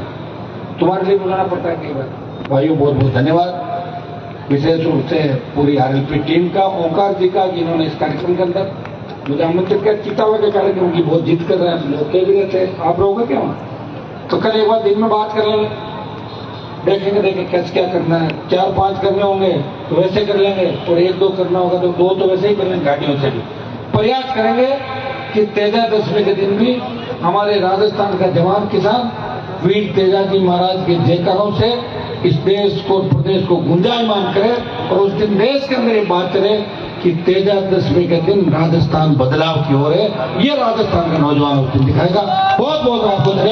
तुम्हारे लिए बुलाना पड़ता है कई बार। भाइयों बहुत बहुत धन्यवाद विशेष रूप से पूरी आरएलपी टीम का, ओंकार जी का, जिन्होंने इस कार्यक्रम के अंदर मुझे आमंत्रित किया। चितावा के कार्यक्रम की बहुत जिद कर रहे हैं लोग, कह भी रहे थे आप रहोगे क्या वहाँ, तो कल एक बार दिन में बात कर लेंगे, देखेंगे कैसे क्या करना है। 4-5 करने होंगे तो वैसे कर लेंगे, और 1-2 करना होगा तो 2 तो वैसे ही कर लेंगे, गाड़ियों से भी। प्रयास करेंगे कि तेजा-दशमी के दिन भी हमारे राजस्थान का जवान किसान वीर तेजाजी महाराज के जयकारों से इस देश को, प्रदेश को गुंजायमान करे, और उस दिन देश के अंदर ये बात करे कि तेजा दशमी के दिन राजस्थान बदलाव की ओर है। ये राजस्थान का नौजवान उस दिन दिखाएगा। बहुत बहुत आपको धन्यवाद।